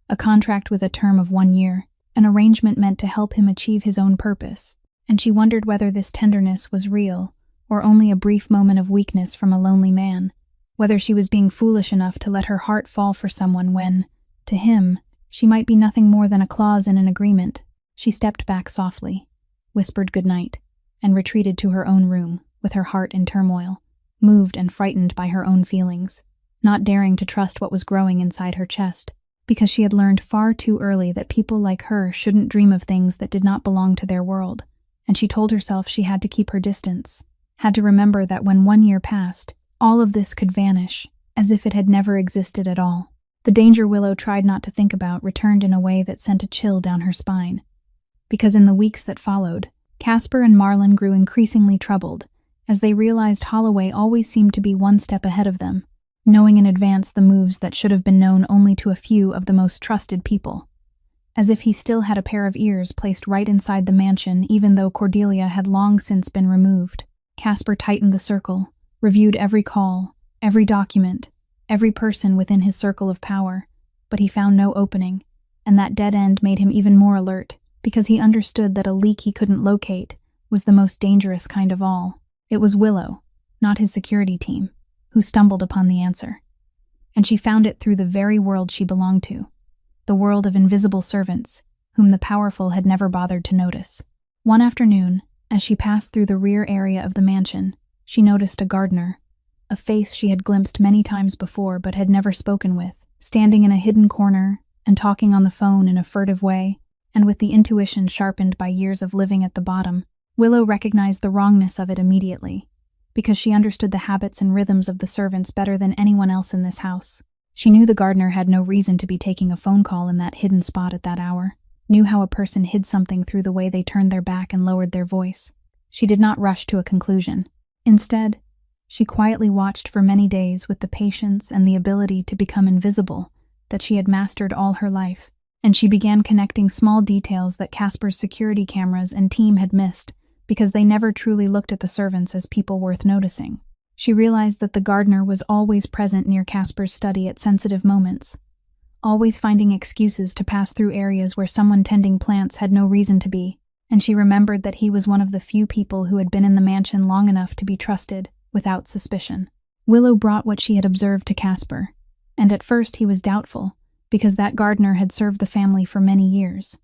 A contract with a term of 1 year, an arrangement meant to help him achieve his own purpose, and she wondered whether this tenderness was real, or only a brief moment of weakness from a lonely man, whether she was being foolish enough to let her heart fall for someone when, to him, she might be nothing more than a clause in an agreement. She stepped back softly, whispered goodnight, and retreated to her own room, with her heart in turmoil, moved and frightened by her own feelings, not daring to trust what was growing inside her chest, because she had learned far too early that people like her shouldn't dream of things that did not belong to their world, and she told herself she had to keep her distance, had to remember that when 1 year passed, all of this could vanish, as if it had never existed at all. The danger Willow tried not to think about returned in a way that sent a chill down her spine, because in the weeks that followed, Casper and Marlon grew increasingly troubled, as they realized Holloway always seemed to be one step ahead of them, knowing in advance the moves that should have been known only to a few of the most trusted people. As if he still had a pair of ears placed right inside the mansion even though Cordelia had long since been removed. Casper tightened the circle, reviewed every call, every document, every person within his circle of power, but he found no opening, and that dead end made him even more alert, because he understood that a leak he couldn't locate was the most dangerous kind of all. It was Willow, not his security team, who stumbled upon the answer. And she found it through the very world she belonged to, the world of invisible servants, whom the powerful had never bothered to notice. One afternoon, as she passed through the rear area of the mansion, she noticed a gardener, a face she had glimpsed many times before but had never spoken with, standing in a hidden corner and talking on the phone in a furtive way, and with the intuition sharpened by years of living at the bottom. Willow recognized the wrongness of it immediately, because she understood the habits and rhythms of the servants better than anyone else in this house. She knew the gardener had no reason to be taking a phone call in that hidden spot at that hour, knew how a person hid something through the way they turned their back and lowered their voice. She did not rush to a conclusion. Instead, she quietly watched for many days with the patience and the ability to become invisible that she had mastered all her life, and she began connecting small details that Casper's security cameras and team had missed because they never truly looked at the servants as people worth noticing. She realized that the gardener was always present near Casper's study at sensitive moments, always finding excuses to pass through areas where someone tending plants had no reason to be, and she remembered that he was one of the few people who had been in the mansion long enough to be trusted without suspicion. Willow brought what she had observed to Casper, and at first he was doubtful, because that gardener had served the family for many years.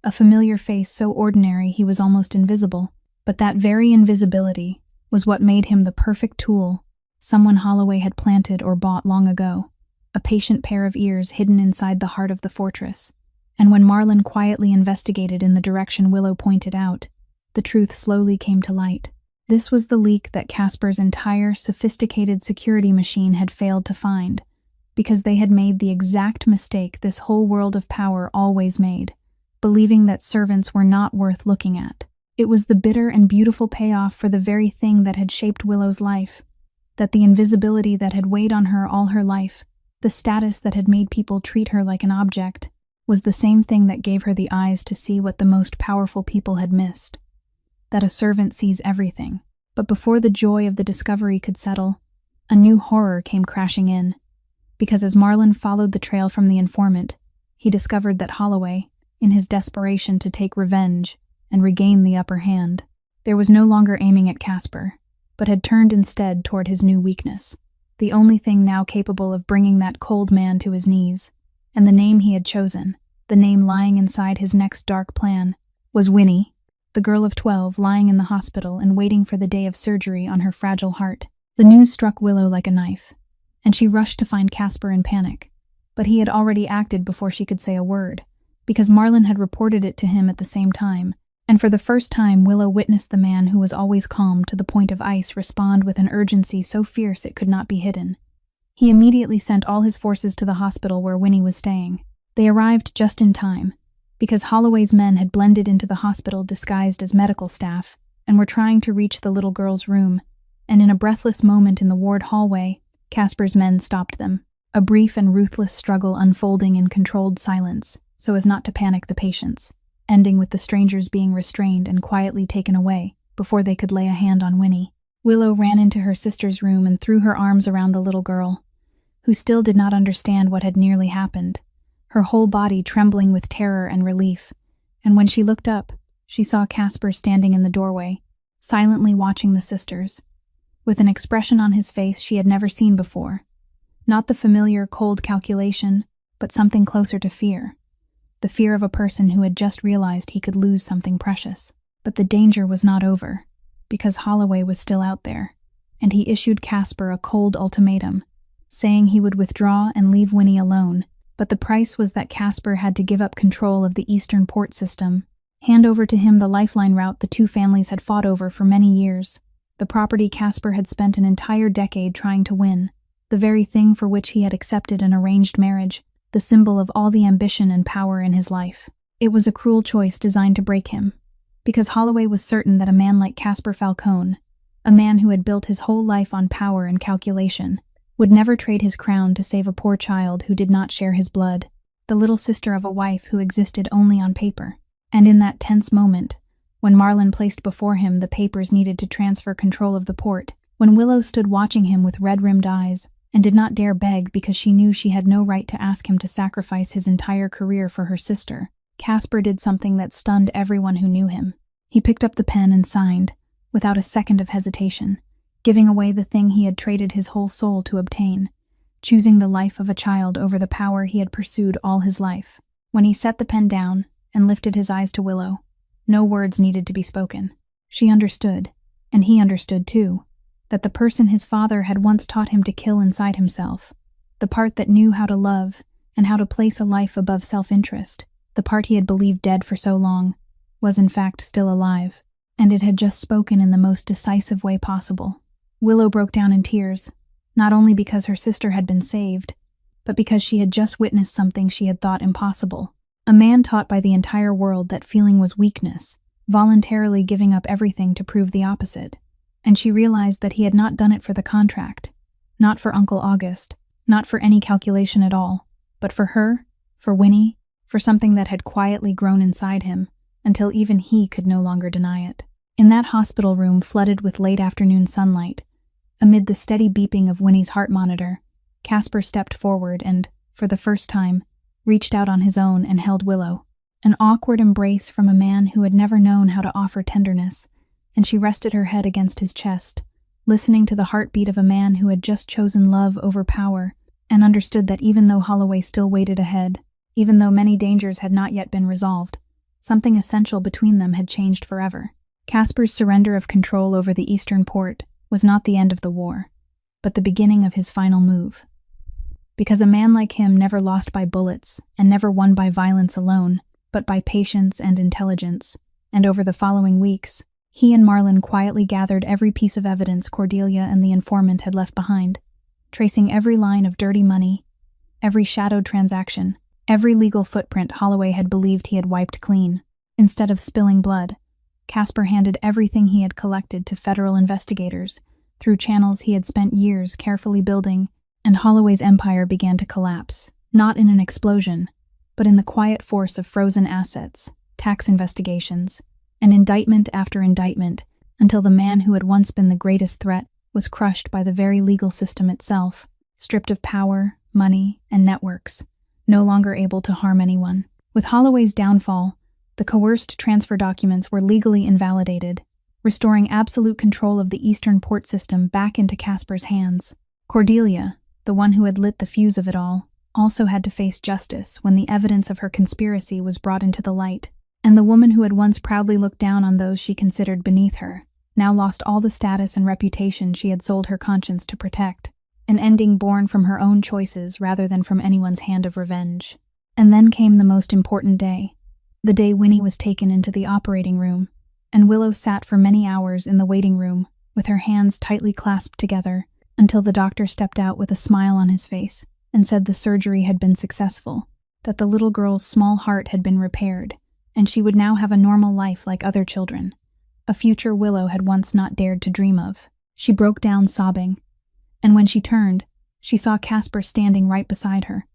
A familiar face so ordinary he was almost invisible, but that very invisibility was what made him the perfect tool someone Holloway had planted or bought long ago, a patient pair of ears hidden inside the heart of the fortress. And when Marlin quietly investigated in the direction Willow pointed out, the truth slowly came to light. This was the leak that Casper's entire sophisticated security machine had failed to find, because they had made the exact mistake this whole world of power always made, believing that servants were not worth looking at. It was the bitter and beautiful payoff for the very thing that had shaped Willow's life, that the invisibility that had weighed on her all her life, the status that had made people treat her like an object, was the same thing that gave her the eyes to see what the most powerful people had missed, that a servant sees everything. But before the joy of the discovery could settle, a new horror came crashing in, because as Marlin followed the trail from the informant, he discovered that Holloway, in his desperation to take revenge and regain the upper hand, there was no longer aiming at Casper, but had turned instead toward his new weakness, the only thing now capable of bringing that cold man to his knees. And the name he had chosen, the name lying inside his next dark plan, was Winnie, the girl of 12 lying in the hospital and waiting for the day of surgery on her fragile heart. The news struck Willow like a knife, and she rushed to find Casper in panic, but he had already acted before she could say a word, because Marlin had reported it to him at the same time. And for the first time, Willow witnessed the man who was always calm to the point of ice respond with an urgency so fierce it could not be hidden. He immediately sent all his forces to the hospital where Winnie was staying. They arrived just in time, because Holloway's men had blended into the hospital disguised as medical staff and were trying to reach the little girl's room, and in a breathless moment in the ward hallway, Casper's men stopped them, a brief and ruthless struggle unfolding in controlled silence so as not to panic the patients, ending with the strangers being restrained and quietly taken away before they could lay a hand on Winnie. Willow ran into her sister's room and threw her arms around the little girl, who still did not understand what had nearly happened, her whole body trembling with terror and relief. And when she looked up, she saw Casper standing in the doorway, silently watching the sisters, with an expression on his face she had never seen before. Not the familiar cold calculation, but something closer to fear. The fear of a person who had just realized he could lose something precious. But the danger was not over, because Holloway was still out there, and he issued Casper a cold ultimatum, saying he would withdraw and leave Winnie alone, but the price was that Casper had to give up control of the Eastern Port System, hand over to him the lifeline route the two families had fought over for many years, the property Casper had spent an entire decade trying to win, the very thing for which he had accepted an arranged marriage, the symbol of all the ambition and power in his life. It was a cruel choice designed to break him, because Holloway was certain that a man like Casper Falcone, a man who had built his whole life on power and calculation, would never trade his crown to save a poor child who did not share his blood, the little sister of a wife who existed only on paper. And in that tense moment, when Marlin placed before him the papers needed to transfer control of the port, when Willow stood watching him with red-rimmed eyes and did not dare beg because she knew she had no right to ask him to sacrifice his entire career for her sister, Casper did something that stunned everyone who knew him. He picked up the pen and signed, without a second of hesitation, giving away the thing he had traded his whole soul to obtain, choosing the life of a child over the power he had pursued all his life. When he set the pen down and lifted his eyes to Willow, no words needed to be spoken. She understood, and he understood too, that the person his father had once taught him to kill inside himself, the part that knew how to love and how to place a life above self-interest, the part he had believed dead for so long, was in fact still alive, and it had just spoken in the most decisive way possible. Willow broke down in tears, not only because her sister had been saved, but because she had just witnessed something she had thought impossible. A man taught by the entire world that feeling was weakness, voluntarily giving up everything to prove the opposite. And she realized that he had not done it for the contract, not for Uncle August, not for any calculation at all, but for her, for Winnie, for something that had quietly grown inside him, until even he could no longer deny it. In that hospital room flooded with late afternoon sunlight, amid the steady beeping of Winnie's heart monitor, Casper stepped forward and, for the first time, reached out on his own and held Willow. An awkward embrace from a man who had never known how to offer tenderness, and she rested her head against his chest, listening to the heartbeat of a man who had just chosen love over power, and understood that even though Holloway still waited ahead, even though many dangers had not yet been resolved, something essential between them had changed forever. Casper's surrender of control over the eastern port was not the end of the war, but the beginning of his final move. Because a man like him never lost by bullets and never won by violence alone, but by patience and intelligence, and over the following weeks, he and Marlon quietly gathered every piece of evidence Cordelia and the informant had left behind, tracing every line of dirty money, every shadowed transaction, every legal footprint Holloway had believed he had wiped clean. Instead of spilling blood, Casper handed everything he had collected to federal investigators through channels he had spent years carefully building, and Holloway's empire began to collapse, not in an explosion, but in the quiet force of frozen assets, tax investigations, and indictment after indictment, until the man who had once been the greatest threat was crushed by the very legal system itself, stripped of power, money, and networks, no longer able to harm anyone. With Holloway's downfall, the coerced transfer documents were legally invalidated, restoring absolute control of the eastern port system back into Casper's hands. Cordelia, the one who had lit the fuse of it all, also had to face justice when the evidence of her conspiracy was brought into the light, and the woman who had once proudly looked down on those she considered beneath her now lost all the status and reputation she had sold her conscience to protect, an ending born from her own choices rather than from anyone's hand of revenge. And then came the most important day, the day Winnie was taken into the operating room, and Willow sat for many hours in the waiting room with her hands tightly clasped together until the doctor stepped out with a smile on his face and said the surgery had been successful, that the little girl's small heart had been repaired, and she would now have a normal life like other children, a future Willow had once not dared to dream of. She broke down sobbing, and when she turned, she saw Casper standing right beside her,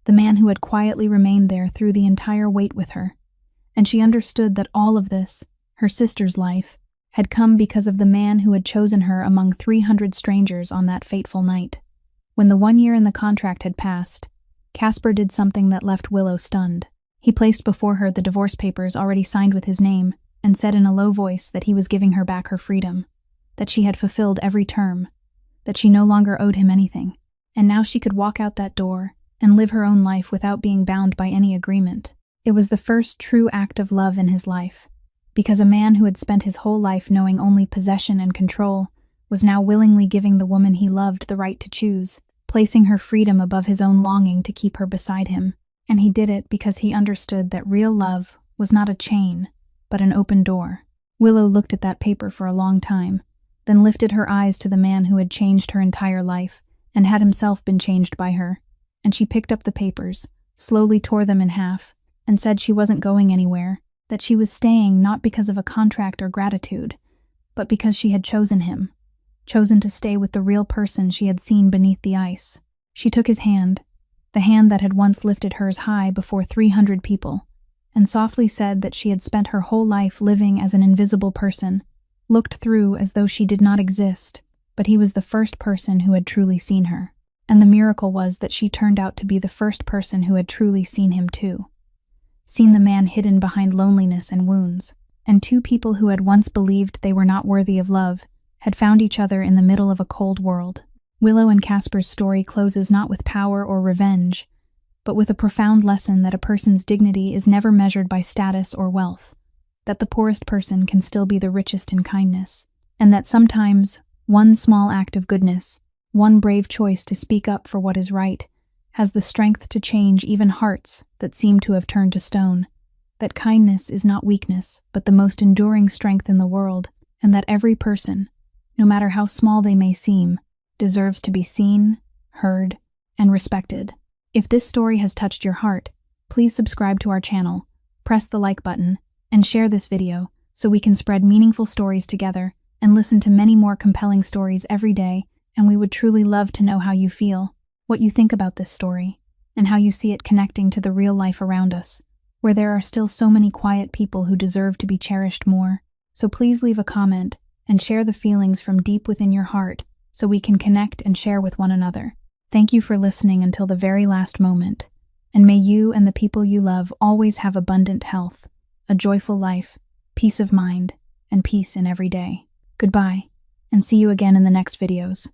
the man who had quietly remained there through the entire wait with her, and she understood that all of this, her sister's life, had come because of the man who had chosen her among 300 strangers on that fateful night. When the 1 year in the contract had passed, Casper did something that left Willow stunned. He placed before her the divorce papers already signed with his name and said in a low voice that he was giving her back her freedom, that she had fulfilled every term, that she no longer owed him anything, and now she could walk out that door and live her own life without being bound by any agreement. It was the first true act of love in his life, because a man who had spent his whole life knowing only possession and control was now willingly giving the woman he loved the right to choose, placing her freedom above his own longing to keep her beside him. And he did it because he understood that real love was not a chain, but an open door. Willow looked at that paper for a long time, then lifted her eyes to the man who had changed her entire life and had himself been changed by her, and she picked up the papers, slowly tore them in half, and said she wasn't going anywhere, that she was staying not because of a contract or gratitude, but because she had chosen him, chosen to stay with the real person she had seen beneath the ice. She took his hand, the hand that had once lifted hers high before 300 people, and softly said that she had spent her whole life living as an invisible person, looked through as though she did not exist, but he was the first person who had truly seen her. And the miracle was that she turned out to be the first person who had truly seen him too. Seen the man hidden behind loneliness and wounds, and two people who had once believed they were not worthy of love had found each other in the middle of a cold world. Willow and Casper's story closes not with power or revenge, but with a profound lesson that a person's dignity is never measured by status or wealth, that the poorest person can still be the richest in kindness, and that sometimes One small act of goodness, one brave choice to speak up for what is right, has the strength to change even hearts that seem to have turned to stone. That kindness is not weakness, but the most enduring strength in the world, and that every person, no matter how small they may seem, deserves to be seen, heard, and respected. If this story has touched your heart, please subscribe to our channel, press the like button, and share this video so we can spread meaningful stories together and listen to many more compelling stories every day, and we would truly love to know how you feel, what you think about this story, and how you see it connecting to the real life around us, where there are still so many quiet people who deserve to be cherished more. So please leave a comment and share the feelings from deep within your heart so we can connect and share with one another. Thank you for listening until the very last moment, and may you and the people you love always have abundant health, a joyful life, peace of mind, and peace in every day. Goodbye, and see you again in the next videos.